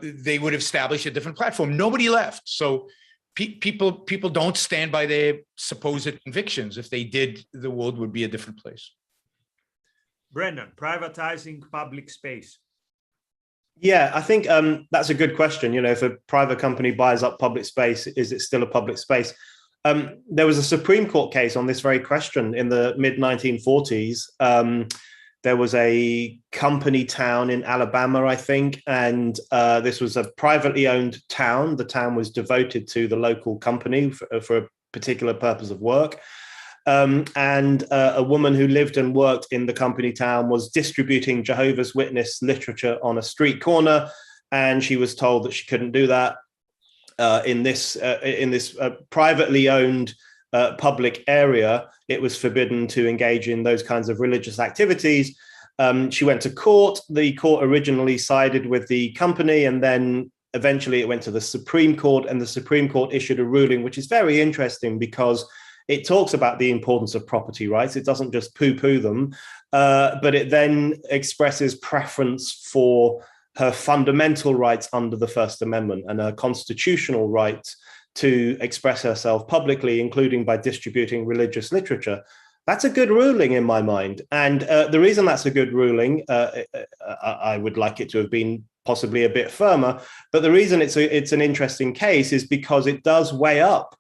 they would have established a different platform. Nobody left. So people don't stand by their supposed convictions. If they did, the world would be a different place. Brendan, privatizing public space. Yeah, I think that's a good question. If a private company buys up public space, is it still a public space? There was a Supreme Court case on this very question in the mid-1940s. There was a company town in Alabama, I think, and this was a privately owned town. The town was devoted to the local company for a particular purpose of work. And a woman who lived and worked in the company town was distributing Jehovah's Witness literature on a street corner, and she was told that she couldn't do that in this privately owned public area. It was forbidden to engage in those kinds of religious activities. She went to court. The court originally sided with the company, and then eventually it went to the Supreme Court, and the Supreme Court issued a ruling, which is very interesting because it talks about the importance of property rights. It doesn't just poo-poo them, but it then expresses preference for her fundamental rights under the First Amendment and her constitutional right to express herself publicly, including by distributing religious literature. That's a good ruling in my mind. And the reason that's a good ruling, I would like it to have been possibly a bit firmer, but the reason it's an interesting case is because it does weigh up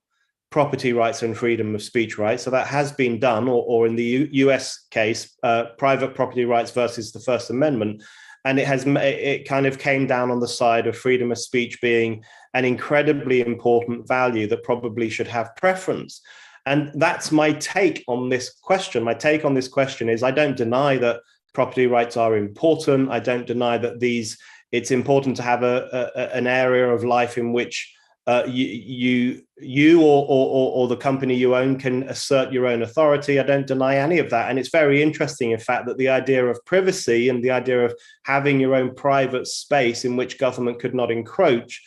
property rights and freedom of speech rights. So that has been done, or in the US case, private property rights versus the First Amendment. And it kind of came down on the side of freedom of speech being an incredibly important value that probably should have preference. And that's my take on this question. My take on this question is I don't deny that property rights are important. I don't deny that it's important to have an area of life in which you or the company you own can assert your own authority. I don't deny any of that. And it's very interesting, in fact, that the idea of privacy and the idea of having your own private space in which government could not encroach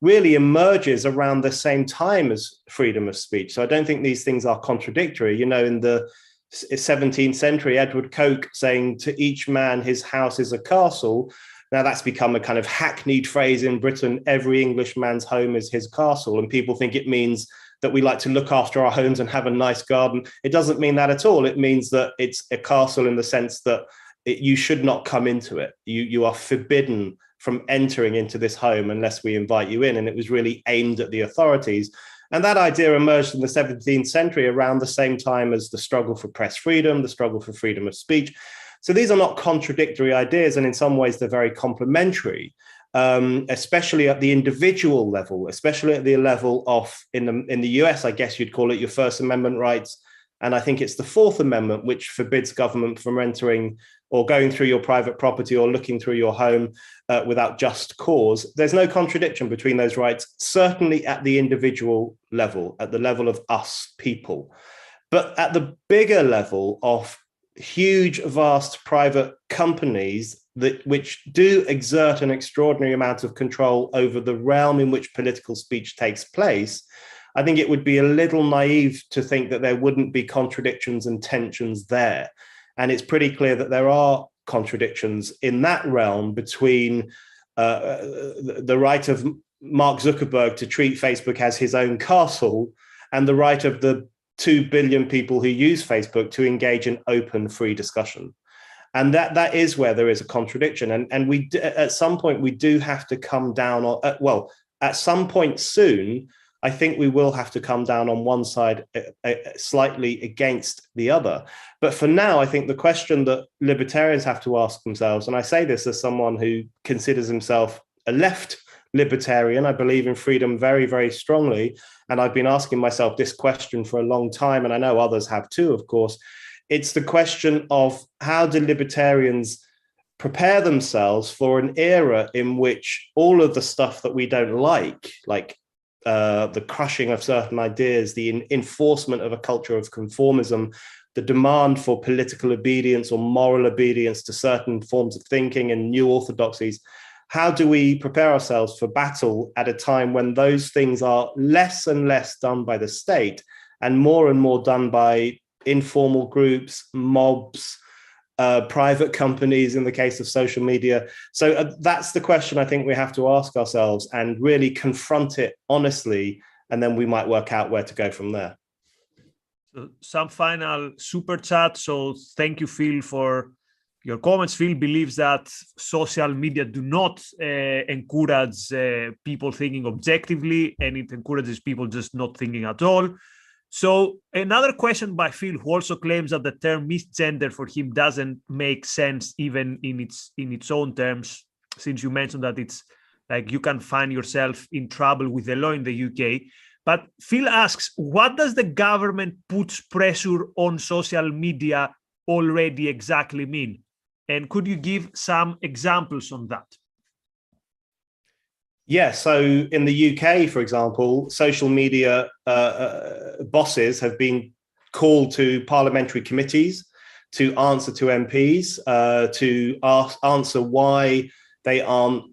really emerges around the same time as freedom of speech. So I don't think these things are contradictory. You know, in the 17th century, Edward Coke saying to each man his house is a castle. Now that's become a kind of hackneyed phrase in Britain. Every Englishman's home is his castle. And people think it means that we like to look after our homes and have a nice garden. It doesn't mean that at all. It means that it's a castle in the sense that you should not come into it. You are forbidden from entering into this home unless we invite you in. And it was really aimed at the authorities. And that idea emerged in the 17th century around the same time as the struggle for press freedom, the struggle for freedom of speech. So these are not contradictory ideas, and in some ways they're very complementary, especially at the individual level, especially at the level of, in the US, I guess you'd call it your First Amendment rights. And I think it's the Fourth Amendment, which forbids government from entering or going through your private property or looking through your home without just cause. There's no contradiction between those rights, certainly at the individual level, at the level of us people. But at the bigger level of huge, vast private companies which do exert an extraordinary amount of control over the realm in which political speech takes place, I think it would be a little naive to think that there wouldn't be contradictions and tensions there. And it's pretty clear that there are contradictions in that realm between the right of Mark Zuckerberg to treat Facebook as his own castle and the right of the 2 billion people who use Facebook to engage in open, free discussion. And that is where there is a contradiction. And we, at some point, we do have to come down on, well, at some point soon, I think we will have to come down on one side slightly against the other. But for now, I think the question that libertarians have to ask themselves, and I say this as someone who considers himself a left libertarian, I believe in freedom very, very strongly. And I've been asking myself this question for a long time, and I know others have too, of course. It's the question of how do libertarians prepare themselves for an era in which all of the stuff that we don't like the crushing of certain ideas, the enforcement of a culture of conformism, the demand for political obedience or moral obedience to certain forms of thinking and new orthodoxies. How do we prepare ourselves for battle at a time when those things are less and less done by the state and more done by informal groups, mobs, private companies in the case of social media? So that's the question I think we have to ask ourselves and really confront it honestly, and then we might work out where to go from there. So some final super chat. So thank you, Phil, for your comments. Phil believes that social media do not encourage people thinking objectively, and it encourages people just not thinking at all. So another question by Phil, who also claims that the term misgender for him doesn't make sense even in its own terms, since you mentioned that it's like you can find yourself in trouble with the law in the UK. But Phil asks, what does the government puts pressure on social media already exactly mean? And could you give some examples on that? Yeah, so in the UK, for example, social media bosses have been called to parliamentary committees to answer to MPs, to answer why they aren't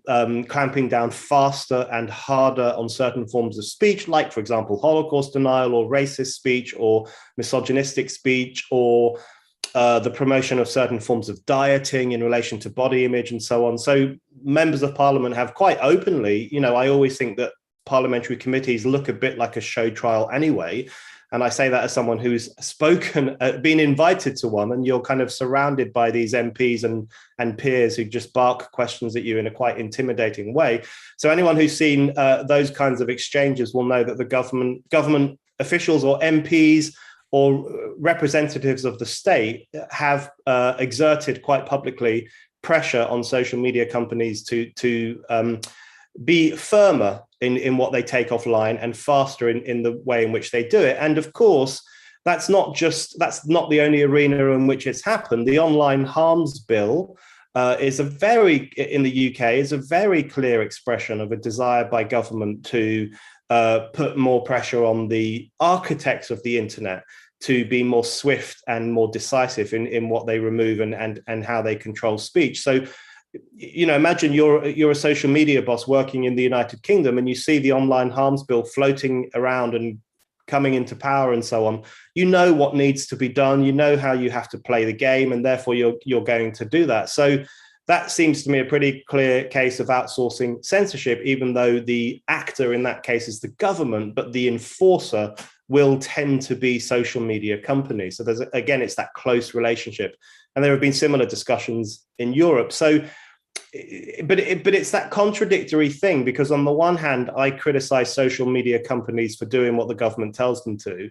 clamping down faster and harder on certain forms of speech, like, for example, Holocaust denial or racist speech or misogynistic speech or the promotion of certain forms of dieting in relation to body image and so on. So members of parliament have quite openly, I always think that parliamentary committees look a bit like a show trial anyway. And I say that as someone who's been invited to one, and you're kind of surrounded by these MPs and peers who just bark questions at you in a quite intimidating way. So anyone who's seen those kinds of exchanges will know that the government officials or MPs or representatives of the state have exerted quite publicly pressure on social media companies to be firmer in what they take offline and faster in the way in which they do it. And of course, that's not the only arena in which it's happened. The online harms bill in the UK is a very clear expression of a desire by government to put more pressure on the architects of the internet to be more swift and more decisive in what they remove and how they control speech. So, imagine you're a social media boss working in the United Kingdom, and you see the online harms bill floating around and coming into power and so on. You know what needs to be done. You know how you have to play the game, and therefore you're going to do that. So that seems to me a pretty clear case of outsourcing censorship, even though the actor in that case is the government, but the enforcer will tend to be social media companies. So it's that close relationship. And there have been similar discussions in Europe. So, but it's that contradictory thing, because on the one hand, I criticize social media companies for doing what the government tells them to.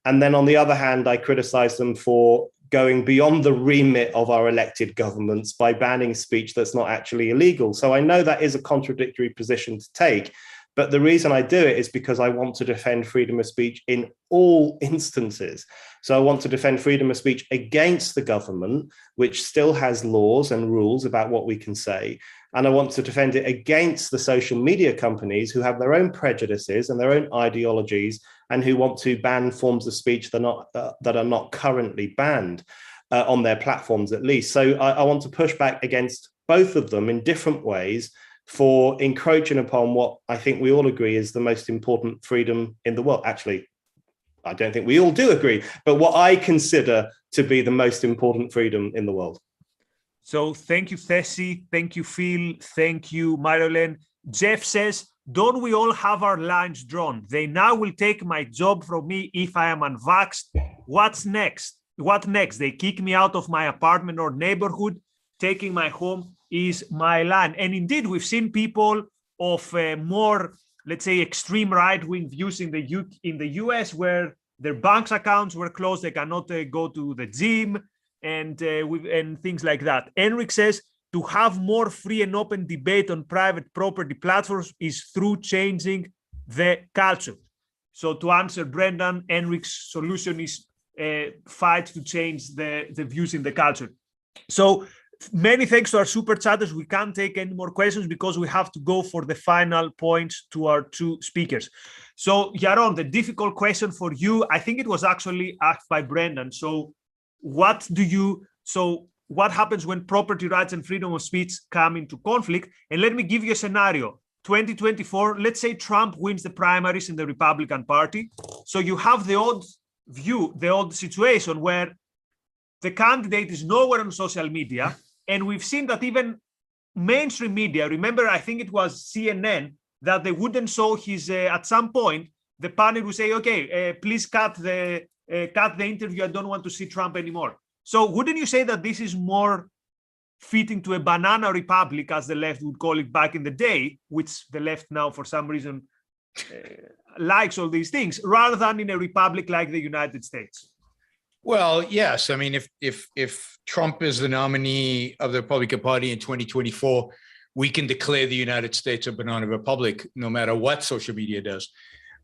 And then on the other hand, I criticize them for going beyond the remit of our elected governments by banning speech that's not actually illegal. So I know that is a contradictory position to take. But the reason I do it is because I want to defend freedom of speech in all instances. So I want to defend freedom of speech against the government, which still has laws and rules about what we can say. And I want to defend it against the social media companies who have their own prejudices and their own ideologies and who want to ban forms of speech that are not currently banned on their platforms, at least. So I want to push back against both of them in different ways for encroaching upon what I think we all agree is the most important freedom in the world. Actually, I don't think we all do agree, but what I consider to be the most important freedom in the world. So thank you, Tessie. Thank you, Phil. Thank you, Marilyn. Jeff says, don't we all have our lines drawn? They now will take my job from me if I am unvaxxed. What's next? What next? They kick me out of my apartment or neighborhood. Taking my home is my line. And indeed, we've seen people of more, let's say, extreme right-wing views in the US, where their bank accounts were closed, they cannot go to the gym, and things like that. Enric says, to have more free and open debate on private property platforms is through changing the culture. So to answer Brendan, Enric's solution is fight to change the views in the culture. So many thanks to our super chatters. We can't take any more questions because we have to go for the final points to our two speakers. So Yaron, the difficult question for you, I think it was actually asked by Brendan. So what happens when property rights and freedom of speech come into conflict? And let me give you a scenario. 2024, let's say Trump wins the primaries in the Republican Party. So you have the odd situation where the candidate is nowhere on social media. And we've seen that even mainstream media, remember, I think it was CNN, that they wouldn't show his, at some point, the panel would say, okay, please cut the interview. I don't want to see Trump anymore. So wouldn't you say that this is more fitting to a banana republic, as the left would call it back in the day, which the left now, for some reason, likes all these things, rather than in a republic like the United States? Well, yes. I mean, if Trump is the nominee of the Republican Party in 2024, we can declare the United States a banana republic, no matter what social media does.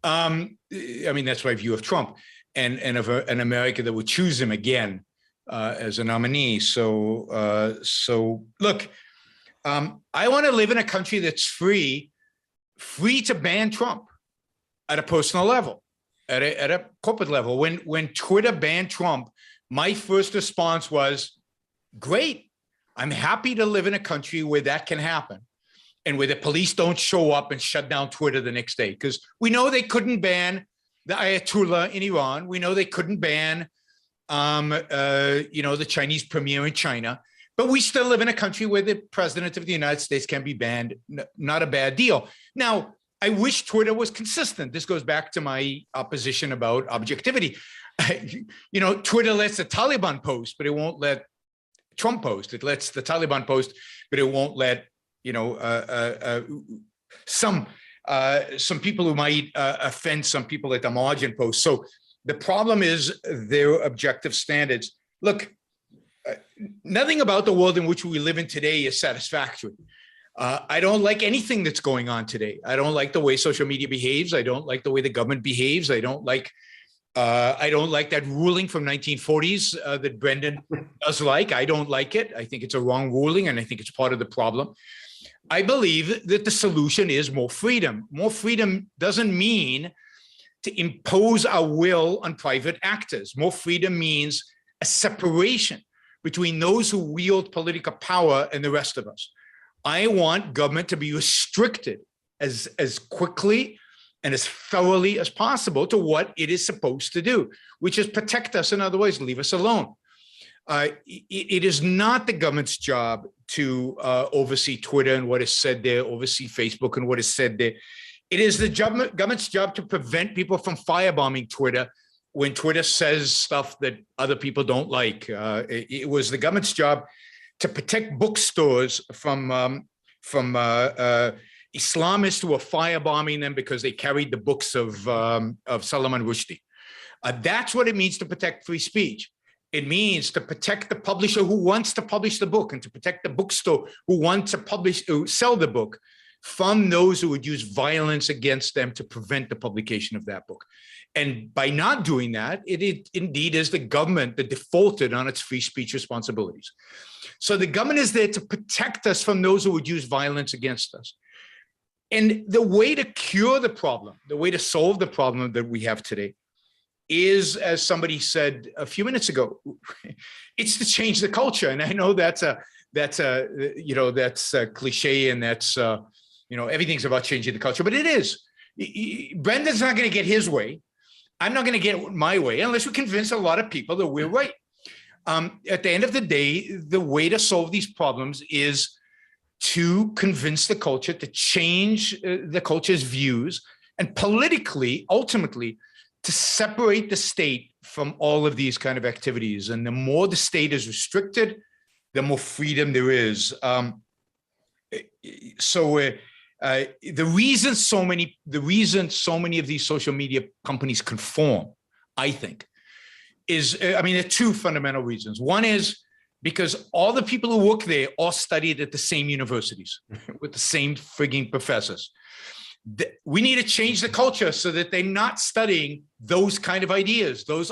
I mean, that's my view of Trump and of an America that would choose him again as a nominee. So look, I want to live in a country that's free to ban Trump at a personal level. At a corporate level. When Twitter banned Trump, my first response was, great. I'm happy to live in a country where that can happen and where the police don't show up and shut down Twitter the next day. Because we know they couldn't ban the Ayatollah in Iran. We know they couldn't ban the Chinese premier in China, but we still live in a country where the president of the United States can be banned. Not a bad deal. Now, I wish Twitter was consistent. This goes back to my opposition about objectivity. Twitter lets the Taliban post, but it won't let Trump post. It lets the Taliban post, but it won't let some people who might offend some people at the margin post. So the problem is their objective standards. Look, nothing about the world in which we live in today is satisfactory. I don't like anything that's going on today. I don't like the way social media behaves. I don't like the way the government behaves. I don't like that ruling from 1940s that Brendan does like. I don't like it. I think it's a wrong ruling, and I think it's part of the problem. I believe that the solution is more freedom. More freedom doesn't mean to impose our will on private actors. More freedom means a separation between those who wield political power and the rest of us. I want government to be restricted as quickly and as thoroughly as possible to what it is supposed to do, which is protect us and otherwise leave us alone. It is not the government's job to oversee Twitter and what is said there, oversee Facebook and what is said there. It is the government's job to prevent people from firebombing Twitter when Twitter says stuff that other people don't like. It was the government's job to protect bookstores from Islamists who were firebombing them because they carried the books of Salman Rushdie. That's what it means to protect free speech. It means to protect the publisher who wants to publish the book, and to protect the bookstore who wants to sell the book from those who would use violence against them to prevent the publication of that book. And by not doing that, it indeed is the government that defaulted on its free speech responsibilities. So the government is there to protect us from those who would use violence against us. And the way to cure the problem, the way to solve the problem that we have today is, as somebody said a few minutes ago, it's to change the culture. And I know that's a cliche, and that's everything's about changing the culture, but it is. Brendan's not going to get his way. I'm not going to get my way unless we convince a lot of people that we're right. At the end of the day, the way to solve these problems is to convince the culture to change the culture's views, and politically, ultimately, to separate the state from all of these kind of activities. And the more the state is restricted, the more freedom there is. The reason so many of these social media companies conform, I think, is, there are two fundamental reasons. One is because all the people who work there all studied at the same universities with the same frigging professors. We need to change the culture so that they're not studying those kind of ideas, and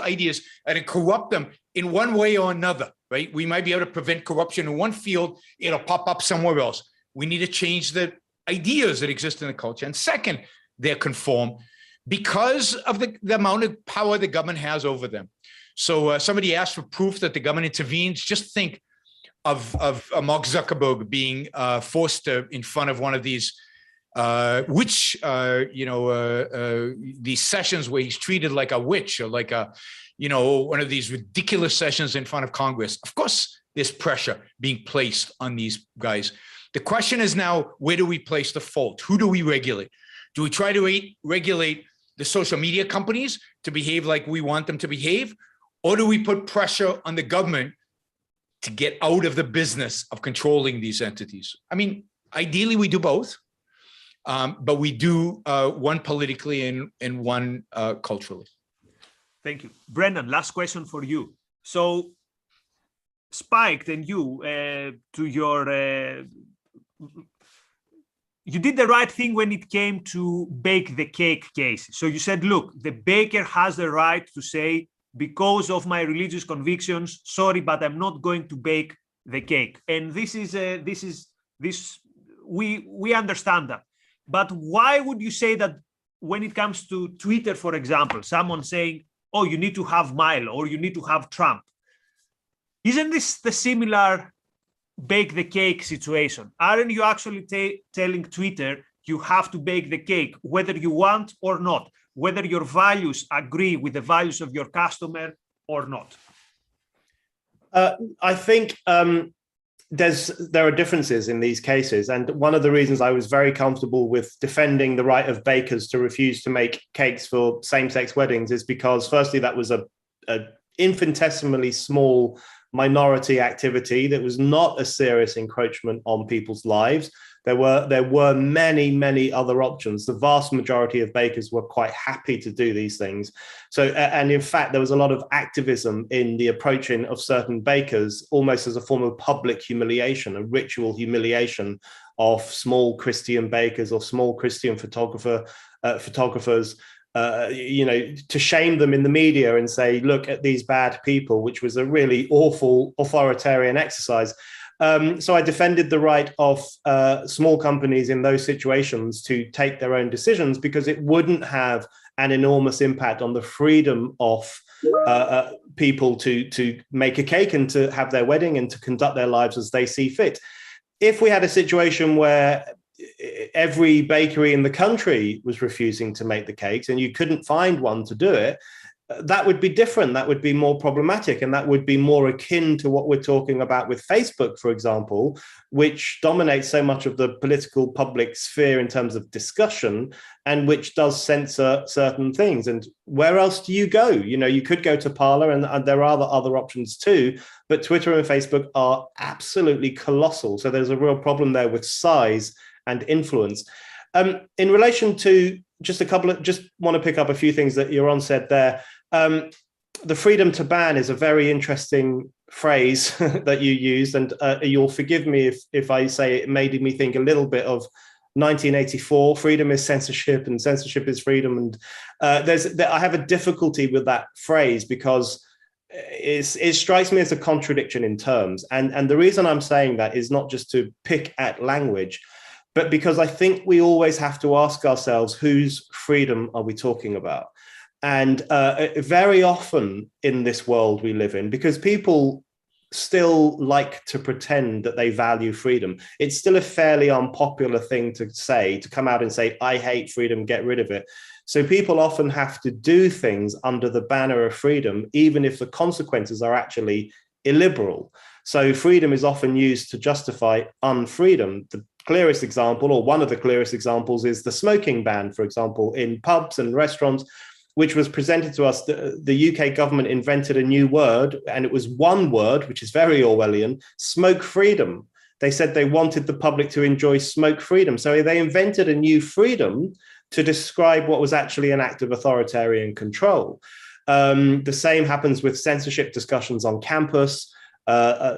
to corrupt them in one way or another, right? We might be able to prevent corruption in one field, it'll pop up somewhere else. We need to change the ideas that exist in the culture. And second, they're conform because of the amount of power the government has over them. So somebody asked for proof that the government intervenes. Just think of Mark Zuckerberg being forced in front of one of these these sessions where he's treated like a witch, or like one of these ridiculous sessions in front of Congress. Of course, there's pressure being placed on these guys. The question is now, where do we place the fault? Who do we regulate? Do we try to regulate the social media companies to behave like we want them to behave? Or do we put pressure on the government to get out of the business of controlling these entities? Ideally, we do both. But we do one politically and one culturally. Thank you. Brendan, last question for you. So Spiked and you, you did the right thing when it came to bake the cake case. So you said, look, the baker has the right to say, because of my religious convictions, sorry, but I'm not going to bake the cake. And we understand that. But why would you say that when it comes to Twitter, for example, someone saying, oh, you need to have Milo or you need to have Trump? Isn't this the similar bake the cake situation? Aren't you actually telling Twitter you have to bake the cake, whether you want or not, whether your values agree with the values of your customer or not? I think there are differences in these cases. And one of the reasons I was very comfortable with defending the right of bakers to refuse to make cakes for same-sex weddings is because, firstly, that was a infinitesimally small minority activity that was not a serious encroachment on people's lives. There were many other options. The vast majority of bakers were quite happy to do these things. So, and in fact, there was a lot of activism in the approaching of certain bakers, almost as a form of public humiliation, a ritual humiliation of small Christian bakers or small Christian photographers. To shame them in the media and say, look at these bad people, which was a really awful authoritarian exercise. So I defended the right of small companies in those situations to take their own decisions, because it wouldn't have an enormous impact on the freedom of people to make a cake and to have their wedding and to conduct their lives as they see fit. If we had a situation where every bakery in the country was refusing to make the cakes and you couldn't find one to do it, that would be different. That would be more problematic. And that would be more akin to what we're talking about with Facebook, for example, which dominates so much of the political public sphere in terms of discussion and which does censor certain things. And where else do you go? You could go to Parler, and there are other options too, but Twitter and Facebook are absolutely colossal. So there's a real problem there with size and influence. In relation to just want to pick up a few things that Yaron said there. The freedom to ban is a very interesting phrase that you used, and you'll forgive me if I say it made me think a little bit of 1984. Freedom is censorship, and censorship is freedom. And I have a difficulty with that phrase because it strikes me as a contradiction in terms. And the reason I'm saying that is not just to pick at language, but because I think we always have to ask ourselves, whose freedom are we talking about? And very often in this world we live in, because people still like to pretend that they value freedom, it's still a fairly unpopular thing to say, to come out and say, I hate freedom, get rid of it. So people often have to do things under the banner of freedom, even if the consequences are actually illiberal. So freedom is often used to justify unfreedom. The clearest example, or one of the clearest examples, is the smoking ban, for example, in pubs and restaurants, which was presented to us. The UK government invented a new word, and it was one word, which is very Orwellian: smoke freedom. They said they wanted the public to enjoy smoke freedom. So they invented a new freedom to describe what was actually an act of authoritarian control. The same happens with censorship discussions on campus.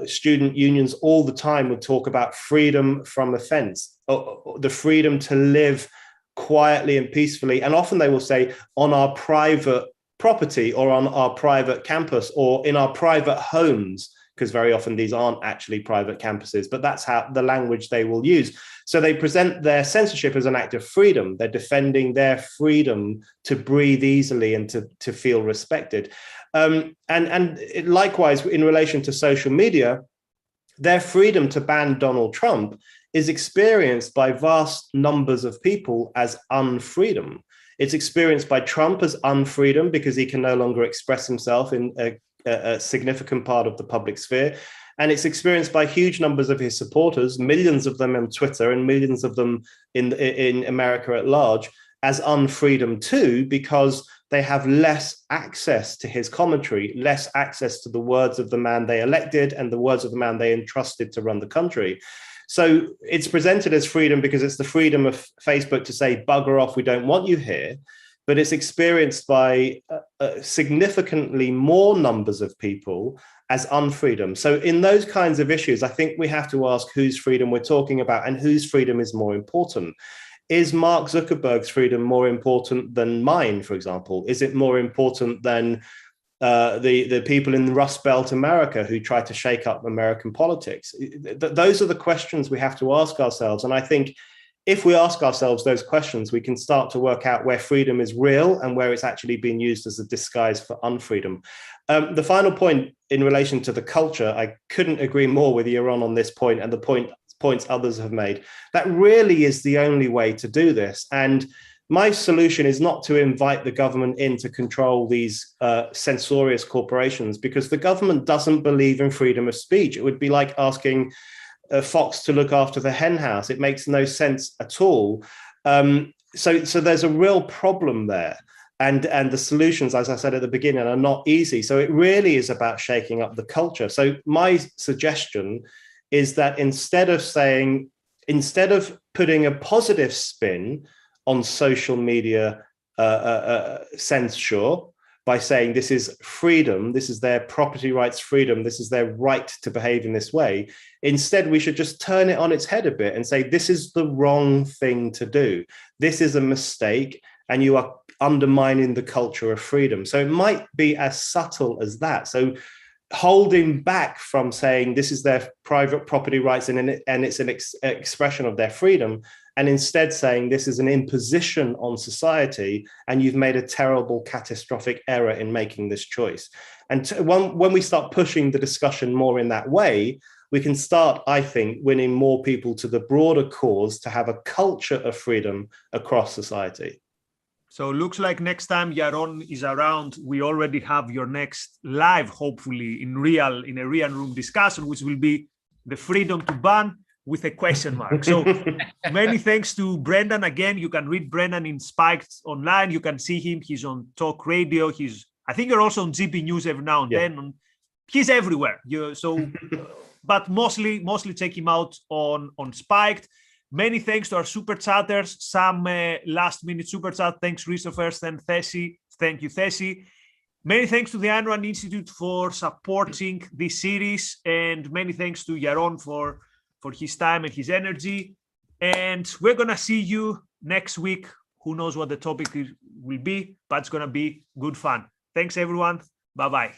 Student unions all the time would talk about freedom from offense, the freedom to live quietly and peacefully. And often they will say, on our private property or on our private campus or in our private homes, because very often these aren't actually private campuses, but that's how the language they will use. So they present their censorship as an act of freedom. They're defending their freedom to breathe easily and to feel respected. And likewise, in relation to social media, their freedom to ban Donald Trump is experienced by vast numbers of people as unfreedom. It's experienced by Trump as unfreedom because he can no longer express himself in a significant part of the public sphere. And it's experienced by huge numbers of his supporters, millions of them on Twitter and millions of them in America at large, as unfreedom too, because they have less access to his commentary, less access to the words of the man they elected and the words of the man they entrusted to run the country. So it's presented as freedom because it's the freedom of Facebook to say, bugger off, we don't want you here. But it's experienced by significantly more numbers of people as unfreedom. So in those kinds of issues, I think we have to ask whose freedom we're talking about and whose freedom is more important. Is Mark Zuckerberg's freedom more important than mine, for example? Is it more important than the people in the Rust Belt America who try to shake up American politics? Those are the questions we have to ask ourselves. And I think if we ask ourselves those questions, we can start to work out where freedom is real and where it's actually being used as a disguise for unfreedom. The final point in relation to the culture, I couldn't agree more with Yaron on this point and the points others have made. That really is the only way to do this. And my solution is not to invite the government in to control these censorious corporations, because the government doesn't believe in freedom of speech. It would be like asking a fox to look after the hen house. It makes no sense at all. So there's a real problem there. And the solutions, as I said at the beginning, are not easy. So it really is about shaking up the culture. So my suggestion is that instead of putting a positive spin on social media censure by saying this is freedom, this is their property rights freedom, this is their right to behave in this way, instead we should just turn it on its head a bit and say this is the wrong thing to do. This is a mistake, and you are undermining the culture of freedom. So it might be as subtle as that. So holding back from saying this is their private property rights and it's an expression of their freedom, and instead saying this is an imposition on society and you've made a terrible, catastrophic error in making this choice. And when we start pushing the discussion more in that way, we can start, I think, winning more people to the broader cause to have a culture of freedom across society. So it looks like next time Yaron is around, we already have your next live, hopefully in a real room discussion, which will be the freedom to ban with a question mark. So many thanks to Brendan. Again, you can read Brendan in Spiked online. You can see him. He's on Talk Radio. I think you're also on GB News every now and then. He's everywhere. But mostly check him out on Spiked. Many thanks to our super chatters. Some last minute super chat. Thanks, Christopher and Thessi. Thank you, Thessi. Many thanks to the Ayn Rand Institute for supporting this series. And many thanks to Yaron for his time and his energy. And we're going to see you next week. Who knows what the topic will be, but it's going to be good fun. Thanks, everyone. Bye-bye.